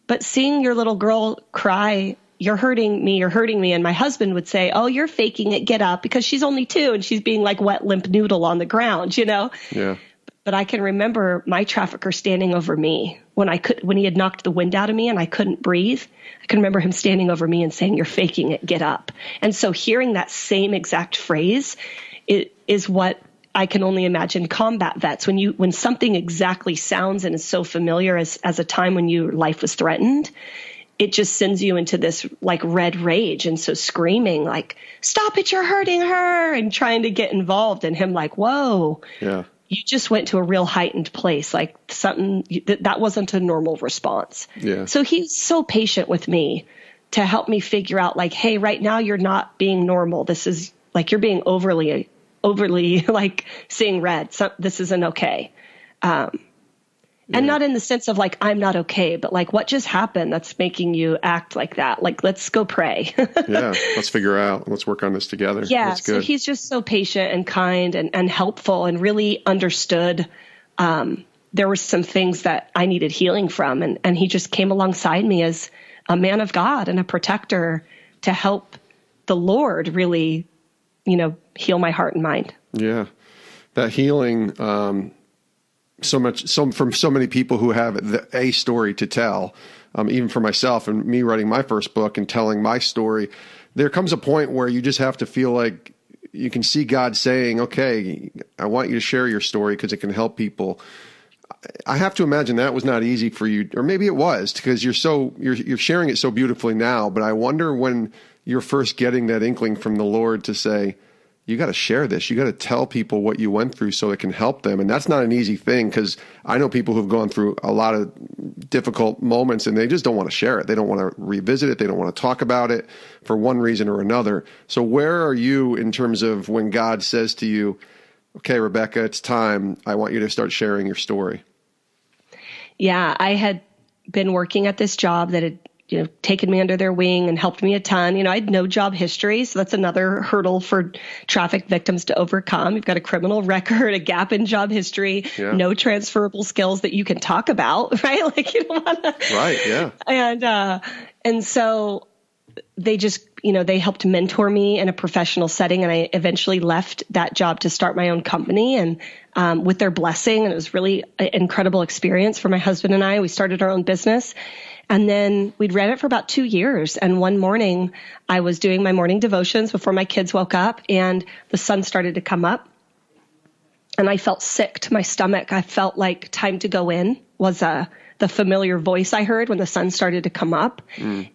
but seeing your little girl cry, you're hurting me, you're hurting me. And my husband would say, oh, you're faking it, get up, because she's only 2 and she's being like wet, limp noodle on the ground, Yeah. But I can remember my trafficker standing over me when he had knocked the wind out of me and I couldn't breathe. I can remember him standing over me and saying, you're faking it, get up. And so hearing that same exact phrase, it is what I can only imagine combat vets, when something exactly sounds and is so familiar as a time when your life was threatened, it just sends you into this like red rage. And so screaming like, stop it, you're hurting her, and trying to get involved, and him like, whoa. Yeah. You just went to a real heightened place, like something that wasn't a normal response. Yeah. So he's so patient with me to help me figure out like, hey, right now you're not being normal. This is like, you're being overly like seeing red. So this isn't okay. And not in the sense of like, I'm not okay, but like what just happened that's making you act like that? Like, let's go pray. Yeah. Let's figure out, let's work on this together. Yeah. That's good. So he's just so patient and kind and helpful, and really understood. There were some things that I needed healing from, and he just came alongside me as a man of God and a protector to help the Lord really, heal my heart and mind. Yeah. That healing, from so many people who have a story to tell, even for myself and me writing my first book and telling my story, there comes a point where you just have to feel like you can see God saying, okay, I want you to share your story because it can help people. I have to imagine that was not easy for you, or maybe it was, because you're sharing it so beautifully now. But I wonder when you're first getting that inkling from the Lord to say, you got to share this. You got to tell people what you went through so it can help them. And that's not an easy thing, because I know people who've gone through a lot of difficult moments and they just don't want to share it. They don't want to revisit it. They don't want to talk about it for one reason or another. So where are you in terms of when God says to you, okay, Rebecca, it's time. I want you to start sharing your story? Yeah, I had been working at this job that had taken me under their wing and helped me a ton. I had no job history, so that's another hurdle for traffic victims to overcome. You've got a criminal record, a gap in job history, no transferable skills that you can talk about, right? Like you don't want to. Right. Yeah. And so they just, they helped mentor me in a professional setting, and I eventually left that job to start my own company, and with their blessing, and it was really an incredible experience for my husband and I. We started our own business. And then we'd read it for about 2 years. And one morning I was doing my morning devotions before my kids woke up, and the sun started to come up, and I felt sick to my stomach. I felt like time to go in was the familiar voice I heard when the sun started to come up.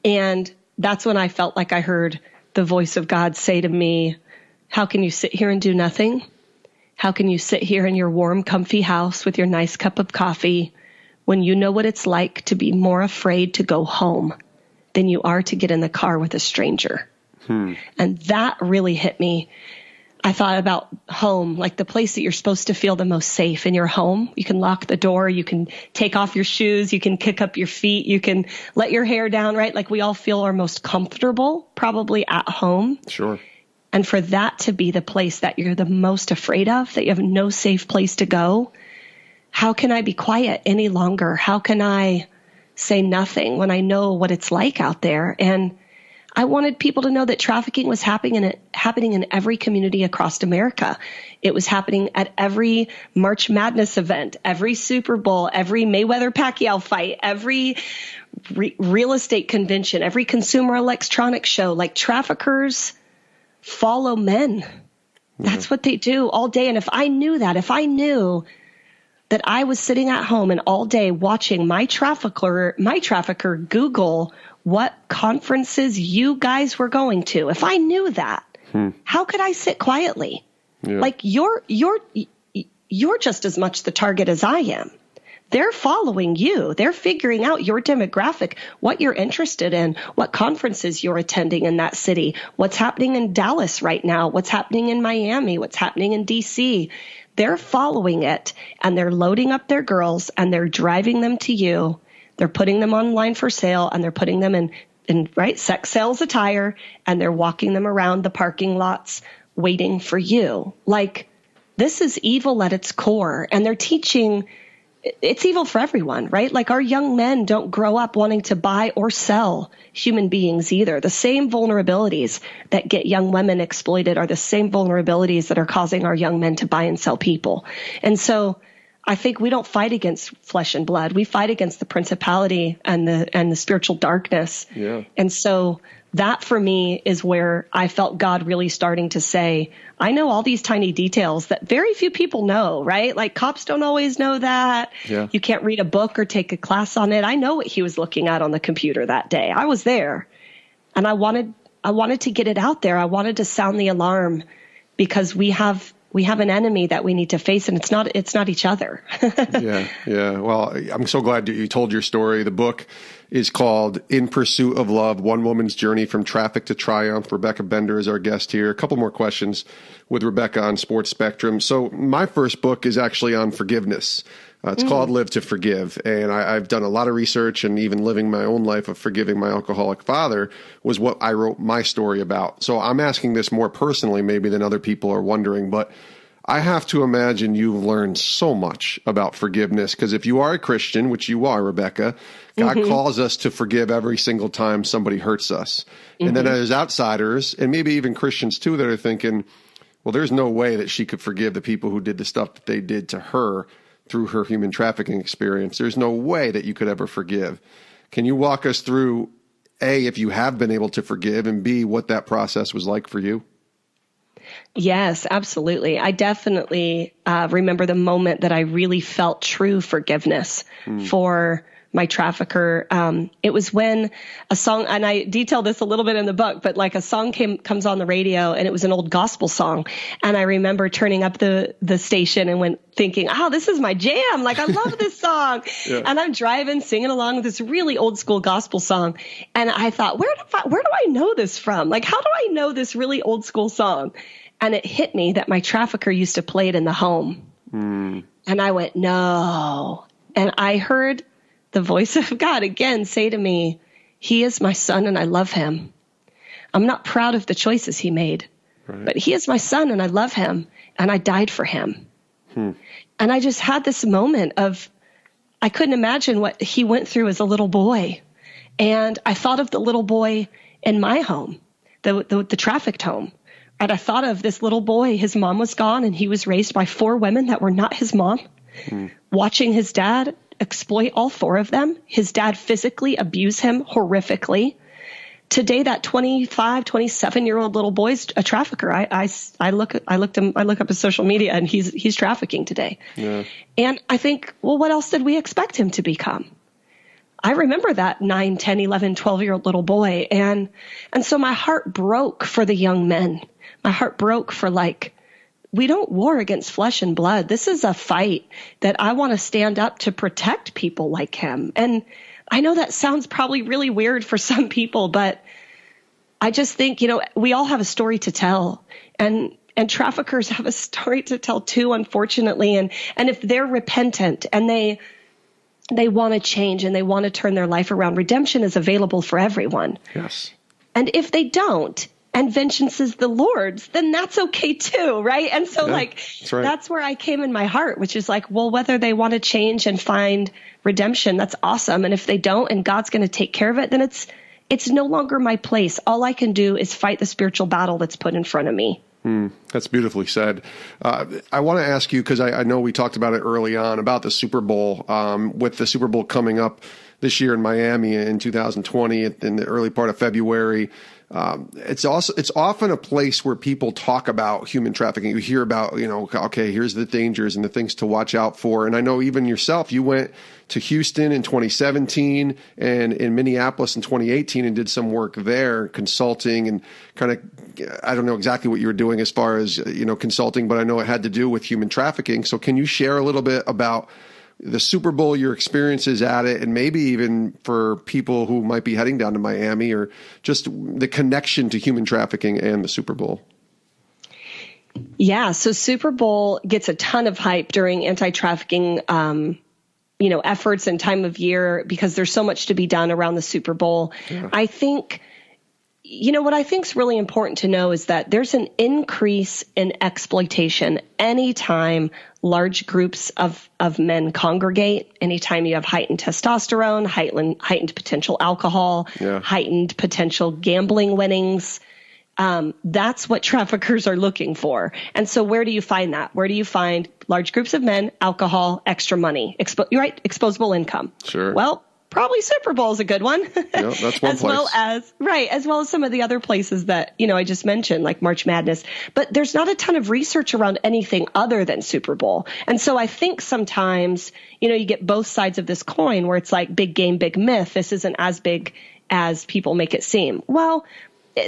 And that's when I felt like I heard the voice of God say to me, how can you sit here and do nothing? How can you sit here in your warm, comfy house with your nice cup of coffee when you know what it's like to be more afraid to go home than you are to get in the car with a stranger? And that really hit me. I thought about home, like the place that you're supposed to feel the most safe, in your home. You can lock the door, you can take off your shoes, you can kick up your feet, you can let your hair down, right? Like we all feel our most comfortable probably at home. Sure. And for that to be the place that you're the most afraid of, that you have no safe place to go, how can I be quiet any longer? How can I say nothing when I know what it's like out there? And I wanted people to know that trafficking was happening in every community across America. It was happening at every March Madness event, every Super Bowl, every Mayweather-Pacquiao fight, every real estate convention, every consumer electronics show. Like, traffickers follow men. That's what they do all day. And if I knew that I was sitting at home and all day watching my trafficker Google what conferences you guys were going to, if I knew that, how could I sit quietly? Yeah. Like you're just as much the target as I am. They're following you. They're figuring out your demographic, what you're interested in, what conferences you're attending in that city, what's happening in Dallas right now, what's happening in Miami, what's happening in DC. They're following it, and they're loading up their girls, and they're driving them to you. They're putting them online for sale, and they're putting them in sex sales attire, and they're walking them around the parking lots waiting for you. Like, this is evil at its core, and they're teaching it's evil for everyone, right? Like our young men don't grow up wanting to buy or sell human beings either. The same vulnerabilities that get young women exploited are the same vulnerabilities that are causing our young men to buy and sell people. And so I think we don't fight against flesh and blood. We fight against the principality and the spiritual darkness. Yeah. And so that for me is where I felt God really starting to say, I know all these tiny details that very few people know, right? Like cops don't always know that. Yeah. You can't read a book or take a class on it. I know what he was looking at on the computer that day. I was there, and I wanted to get it out there. I wanted to sound the alarm because we have an enemy that we need to face, and it's not each other. Yeah. Well, I'm so glad that you told your story. The book is called In Pursuit of Love, One Woman's Journey from Traffic to Triumph. Rebecca Bender is our guest here. A couple more questions with Rebecca on Sports Spectrum. So my first book is actually on forgiveness. It's called Live to Forgive. And I've done a lot of research, and even living my own life of forgiving my alcoholic father was what I wrote my story about. So I'm asking this more personally maybe than other people are wondering, but I have to imagine you've learned so much about forgiveness, because if you are a Christian, which you are, Rebecca, God calls us to forgive every single time somebody hurts us. And then there's outsiders, and maybe even Christians too, that are thinking, well, there's no way that she could forgive the people who did the stuff that they did to her through her human trafficking experience. There's no way that you could ever forgive. Can you walk us through, A, if you have been able to forgive, and B, what that process was like for you? Yes, absolutely. I definitely remember the moment that I really felt true forgiveness for my trafficker. It was when a song, and I detail this a little bit in the book, but like a song comes on the radio, and it was an old gospel song. And I remember turning up the station and thinking, oh, this is my jam. Like, I love this song. Yeah. And I'm driving, singing along with this really old school gospel song. And I thought, where do I know this from? Like, how do I know this really old school song? And it hit me that my trafficker used to play it in the home. And I went, no. And I heard the voice of God again say to me, he is my son and I love him. I'm not proud of the choices he made, but he is my son and I love him, and I died for him. And I just had this moment of, I couldn't imagine what he went through as a little boy. And I thought of the little boy in my home, the trafficked home. And I thought of this little boy, his mom was gone, and he was raised by 4 women that were not his mom, watching his dad exploit all 4 of them. His dad physically abuse him horrifically. Today, that 25, 27-year-old little boy's a trafficker. I look up his social media, and he's trafficking today. Yeah. And I think, well, what else did we expect him to become? I remember that 9, 10, 11, 12-year-old little boy. And so my heart broke for the young men. My heart broke for, like, we don't war against flesh and blood. This is a fight that I want to stand up to protect people like him. And I know that sounds probably really weird for some people, but I just think, we all have a story to tell, and traffickers have a story to tell too, unfortunately. And if they're repentant and they want to change and they want to turn their life around, redemption is available for everyone. Yes. And if they don't, and vengeance is the Lord's, then that's okay too, right? And so that's where I came in my heart, which is like, well, whether they want to change and find redemption, that's awesome. And if they don't, and God's going to take care of it, then it's no longer my place. All I can do is fight the spiritual battle that's put in front of me. That's beautifully said. I want to ask you, because I know we talked about it early on, about the Super Bowl, with the Super Bowl coming up this year in Miami in 2020, in the early part of February. It's often a place where people talk about human trafficking. You hear about, okay, here's the dangers and the things to watch out for. And I know even yourself, you went to Houston in 2017 and in Minneapolis in 2018 and did some work there, consulting and kind of, I don't know exactly what you were doing as far as, consulting, but I know it had to do with human trafficking. So can you share a little bit about the Super Bowl, your experiences at it, and maybe even for people who might be heading down to Miami, or just the connection to human trafficking and the Super Bowl? Yeah, so Super Bowl gets a ton of hype during anti-trafficking efforts and time of year, because there's so much to be done around the Super Bowl. Yeah. I think, what I think is really important to know is that there's an increase in exploitation anytime large groups of men congregate, anytime you have heightened testosterone, heightened potential alcohol, heightened potential gambling winnings. That's what traffickers are looking for. And so where do you find that? Where do you find large groups of men, alcohol, extra money, exposable income? Sure. Well, probably Super Bowl is a good one. Yeah, that's one place. As well as some of the other places that, I just mentioned, like March Madness. But there's not a ton of research around anything other than Super Bowl. And so I think sometimes, you get both sides of this coin where it's like big game, big myth. This isn't as big as people make it seem. Well,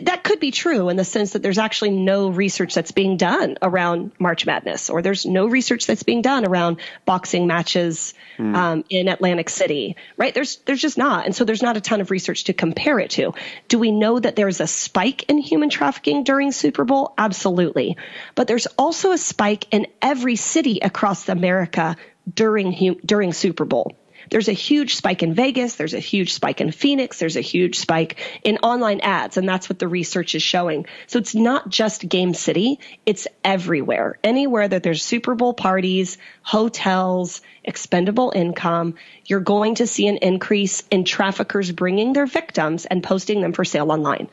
that could be true in the sense that there's actually no research that's being done around March Madness, or there's no research that's being done around boxing matches in Atlantic City, right? There's just not. And so there's not a ton of research to compare it to. Do we know that there's a spike in human trafficking during Super Bowl? Absolutely. But there's also a spike in every city across America during Super Bowl. There's a huge spike in Vegas. There's a huge spike in Phoenix. There's a huge spike in online ads. And that's what the research is showing. So it's not just Game City. It's everywhere. Anywhere that there's Super Bowl parties, hotels, expendable income, you're going to see an increase in traffickers bringing their victims and posting them for sale online.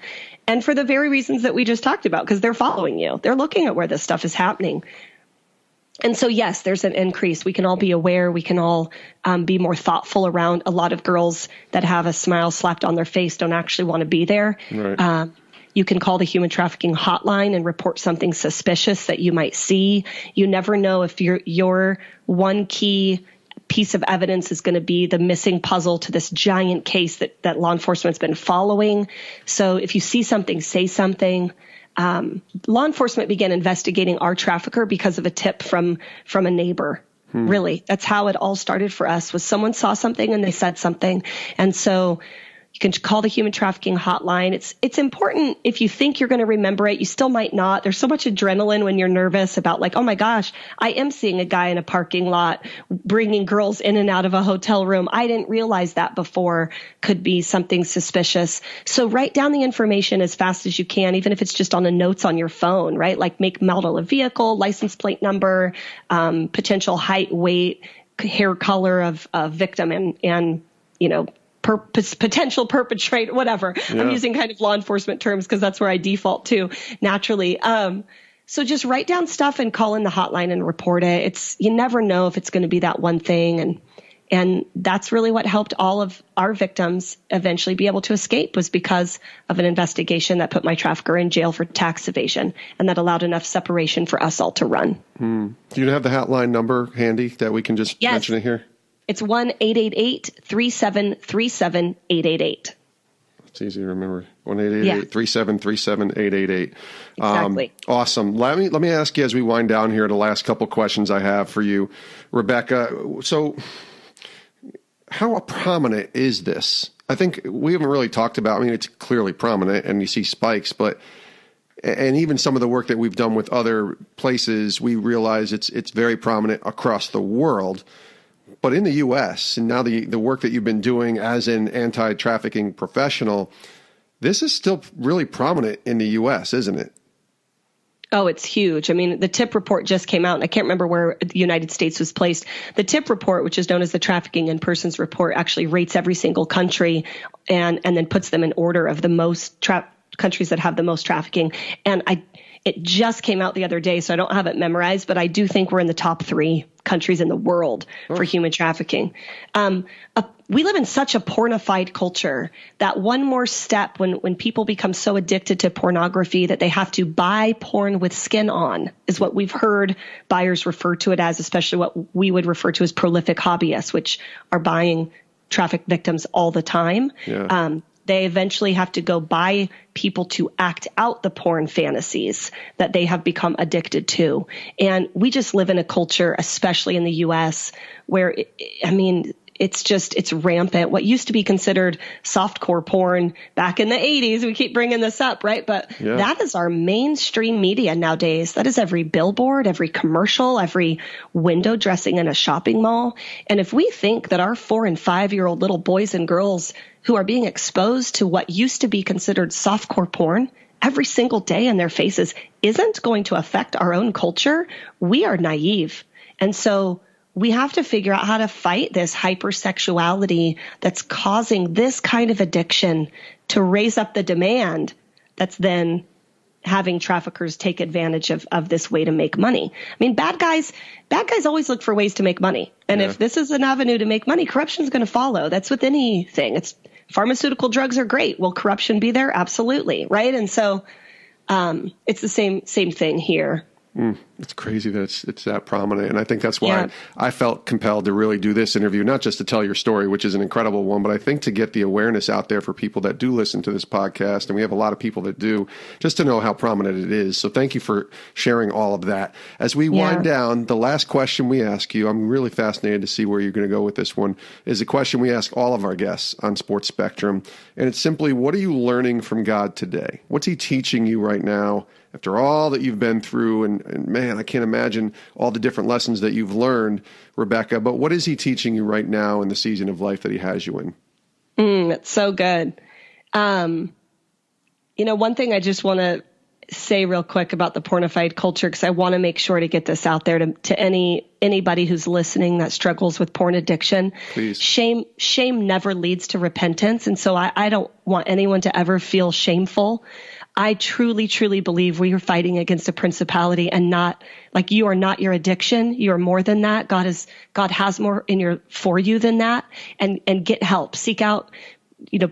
And for the very reasons that we just talked about, because they're following you. They're looking at where this stuff is happening. And so, yes, there's an increase. We can all be aware. We can all be more thoughtful around. A lot of girls that have a smile slapped on their face don't actually want to be there. Right. You can call the human trafficking hotline and report something suspicious that you might see. You never know if your one key piece of evidence is going to be the missing puzzle to this giant case that law enforcement's been following. So if you see something, say something. Law enforcement began investigating our trafficker because of a tip from a neighbor. Really, that's how it all started for us, was someone saw something and they said something. And so you can call the human trafficking hotline. It's important. If you think you're going to remember it, you still might not. There's so much adrenaline when you're nervous about, like, oh my gosh, I am seeing a guy in a parking lot bringing girls in and out of a hotel room. I didn't realize that before. Could be something suspicious. So write down the information as fast as you can, even if it's just on the notes on your phone, right? Like make, model of vehicle, license plate number, potential height, weight, hair color of victim, and potential perpetrator, whatever. Yeah. I'm using kind of law enforcement terms because that's where I default to naturally. So just write down stuff and call in the hotline and report it. You never know if it's going to be that one thing. And that's really what helped all of our victims eventually be able to escape, was because of an investigation that put my trafficker in jail for tax evasion, and that allowed enough separation for us all to run. Do you have the hotline number handy that we can just mention it here? It's 1-888-3737-888. It's easy to remember. 1-888-3737-888. Exactly. Awesome. Let me ask you, as we wind down here, the last couple questions I have for you, Rebecca. So how prominent is this? I think we haven't really talked about, it's clearly prominent and you see spikes, and even some of the work that we've done with other places, we realize it's very prominent across the world. But in the U.S., and now the work that you've been doing as an anti-trafficking professional, this is still really prominent in the U.S., isn't it? Oh, it's huge. The TIP report just came out, and I can't remember where the United States was placed. The TIP report, which is known as the Trafficking in Persons report, actually rates every single country and then puts them in order of the most countries that have the most trafficking. And it just came out the other day, so I don't have it memorized, but I do think we're in the top 3 countries in the world for human trafficking. We live in such a pornified culture that one more step when people become so addicted to pornography that they have to buy porn with skin on is what we've heard buyers refer to it as, especially what we would refer to as prolific hobbyists, which are buying trafficked victims all the time. Yeah. They eventually have to go buy people to act out the porn fantasies that they have become addicted to. And we just live in a culture, especially in the U.S., where, it's rampant. What used to be considered softcore porn back in the 80s, we keep bringing this up, right? But that is our mainstream media nowadays. That is every billboard, every commercial, every window dressing in a shopping mall. And if we think that our 4 and 5-year-old little boys and girls who are being exposed to what used to be considered softcore porn every single day in their faces isn't going to affect our own culture, we are naive. And so we have to figure out how to fight this hypersexuality that's causing this kind of addiction to raise up the demand that's then having traffickers take advantage of this way to make money. I mean, bad guys always look for ways to make money. And if this is an avenue to make money, corruption is going to follow. That's with anything. It's pharmaceutical drugs are great. Will corruption be there? Absolutely. Right. And so it's the same thing here. It's crazy that it's that prominent. And I think that's why I felt compelled to really do this interview, not just to tell your story, which is an incredible one, but I think to get the awareness out there for people that do listen to this podcast. And we have a lot of people that do, just to know how prominent it is. So thank you for sharing all of that. As we wind down, the last question we ask you, I'm really fascinated to see where you're going to go with this one, is a question we ask all of our guests on Sports Spectrum. And it's simply, what are you learning from God today? What's he teaching you right now? After all that you've been through, and man, I can't imagine all the different lessons that you've learned, Rebecca, but what is he teaching you right now in the season of life that he has you in? It's so good. One thing I just want to say real quick about the pornified culture, because I want to make sure to get this out there to anybody who's listening that struggles with porn addiction. Please. Shame never leads to repentance. And so I don't want anyone to ever feel shameful. I truly, truly believe we are fighting against a principality, and not like you are not your addiction. You are more than that. God has more for you than that, and get help. Seek out,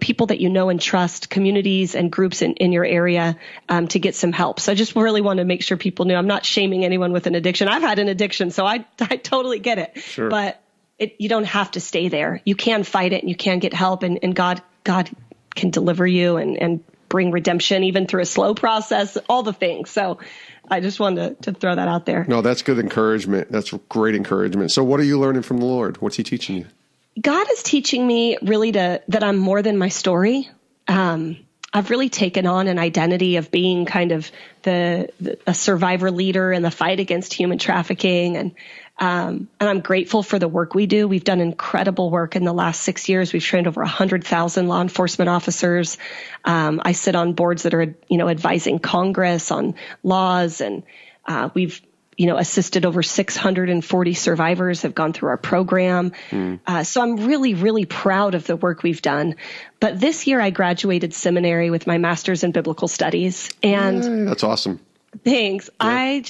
people that you know and trust, communities and groups in your area, to get some help. So I just really want to make sure people know I'm not shaming anyone with an addiction. I've had an addiction, so I totally get it. Sure. But you don't have to stay there. You can fight it and you can get help, and God can deliver you and bring redemption even through a slow process, all the things. So I just wanted to throw that out there. No, that's good encouragement. That's great encouragement. So what are you learning from the Lord? What's he teaching you? God is teaching me really that I'm more than my story. I've really taken on an identity of being kind of a survivor leader in the fight against human trafficking. And I'm grateful for the work we do. We've done incredible work in the last 6 years. We've trained over 100,000 law enforcement officers. I sit on boards that are, advising Congress on laws, and we've assisted over 640 survivors have gone through our program. So I'm really, really proud of the work we've done. But this year I graduated seminary with my master's in biblical studies. And that's awesome. Thanks. Yeah.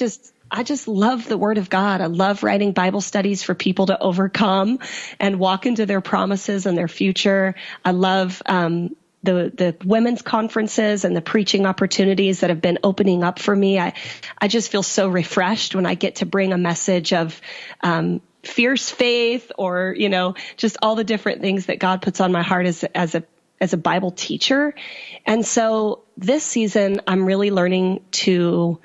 I just love the Word of God. I love writing Bible studies for people to overcome and walk into their promises and their future. I love the women's conferences and the preaching opportunities that have been opening up for me. I just feel so refreshed when I get to bring a message of fierce faith, or just all the different things that God puts on my heart as a Bible teacher. And so this season, I'm really learning to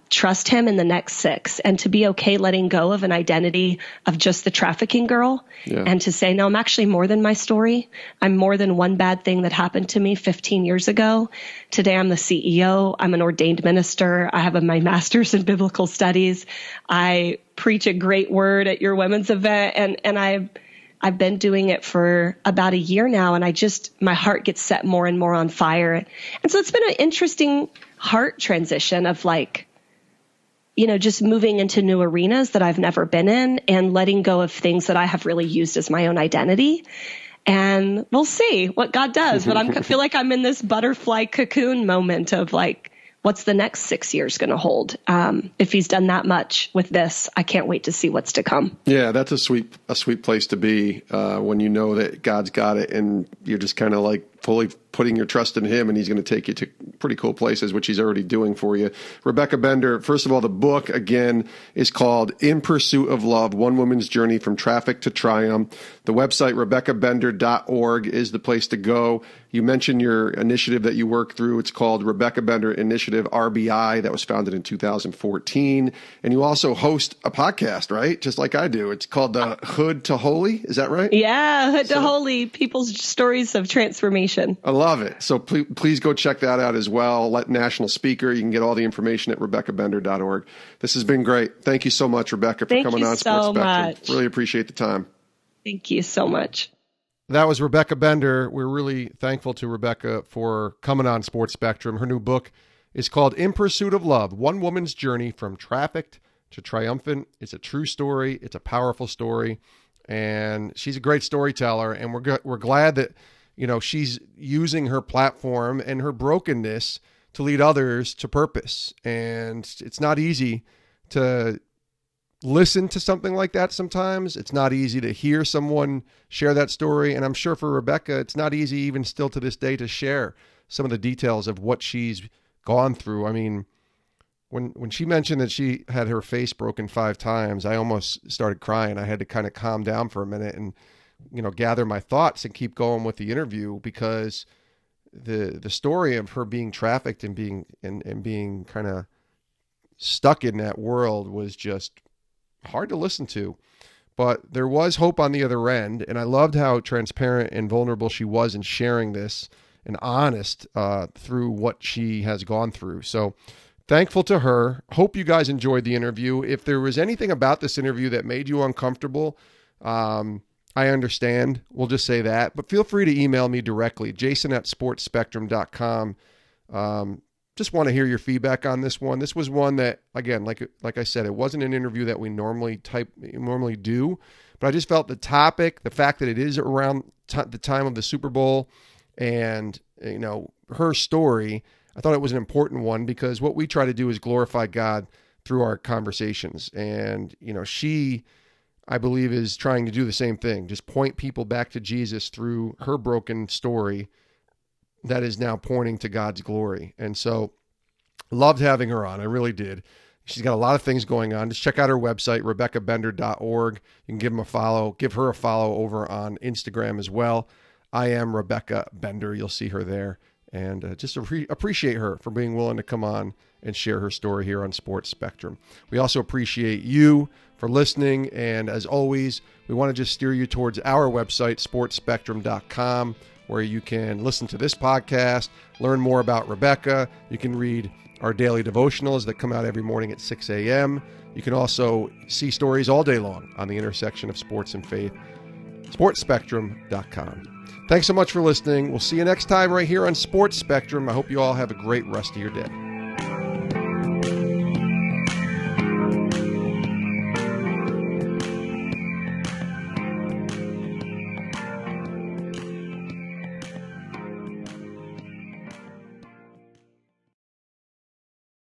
trust him in the next 6, and to be okay letting go of an identity of just the trafficking girl, and to say, no, I'm actually more than my story. I'm more than one bad thing that happened to me 15 years ago. Today, I'm the CEO. I'm an ordained minister. I have my master's in biblical studies. I preach a great word at your women's event, and I've been doing it for about a year now, and my heart gets set more and more on fire. And so it's been an interesting heart transition of just moving into new arenas that I've never been in, and letting go of things that I have really used as my own identity. And we'll see what God does. But I feel like I'm in this butterfly cocoon moment of what's the next 6 years going to hold? If he's done that much with this, I can't wait to see what's to come. Yeah, that's a sweet place to be when you know that God's got it, and you're just kind of fully putting your trust in him, and he's going to take you to pretty cool places, which he's already doing for you. Rebecca Bender, first of all, the book, again, is called In Pursuit of Love, One Woman's Journey from Traffic to Triumph. The website, RebeccaBender.org, is the place to go. You mentioned your initiative that you work through. It's called Rebecca Bender Initiative RBI. That was founded in 2014. And you also host a podcast, right? Just like I do. It's called the Hood to Holy. Is that right? Yeah, Hood to Holy, people's stories of transformation. I love it. So please go check that out as well. National speaker. You can get all the information at RebeccaBender.org. This has been great. Thank you so much, Rebecca, for coming on Sports Spectrum. Really appreciate the time. Thank you so much. That was Rebecca Bender. We're really thankful to Rebecca for coming on Sports Spectrum. Her new book is called In Pursuit of Love, One Woman's Journey from Trafficked to Triumphant. It's a true story. It's a powerful story. And she's a great storyteller. And we're glad that, she's using her platform and her brokenness to lead others to purpose. And it's not easy to listen to something like that sometimes. It's not easy to hear someone share that story. And I'm sure for Rebecca, it's not easy even still to this day to share some of the details of what she's gone through. I mean, when she mentioned that she had her face broken 5 times, I almost started crying. I had to kind of calm down for a minute and, gather my thoughts and keep going with the interview, because the story of her being trafficked and being kind of stuck in that world was just hard to listen to. But there was hope on the other end, and I loved how transparent and vulnerable she was in sharing this and honest through what she has gone through. So thankful to her. Hope you guys enjoyed the interview. If there was anything about this interview that made you uncomfortable, I understand. We'll just say that. But feel free to email me directly, jason@sportspectrum.com. Just want to hear your feedback on this one. This was one that, again, like I said, it wasn't an interview that we normally do, but I just felt the topic, the fact that it is around the time of the Super Bowl, and her story, I thought it was an important one, because what we try to do is glorify God through our conversations. And she, I believe, is trying to do the same thing, just point people back to Jesus through her broken story that is now pointing to God's glory. And so loved having her on. I really did. She's got a lot of things going on. Just check out her website, RebeccaBender.org. You can give her a follow over on Instagram as well. I am Rebecca Bender. You'll see her there. And just appreciate her for being willing to come on and share her story here on Sports Spectrum. We also appreciate you for listening. And as always, we want to just steer you towards our website, sportspectrum.com, where you can listen to this podcast, learn more about Rebecca. You can read our daily devotionals that come out every morning at 6 a.m. You can also see stories all day long on the intersection of sports and faith, sportspectrum.com. Thanks so much for listening. We'll see you next time right here on Sports Spectrum. I hope you all have a great rest of your day.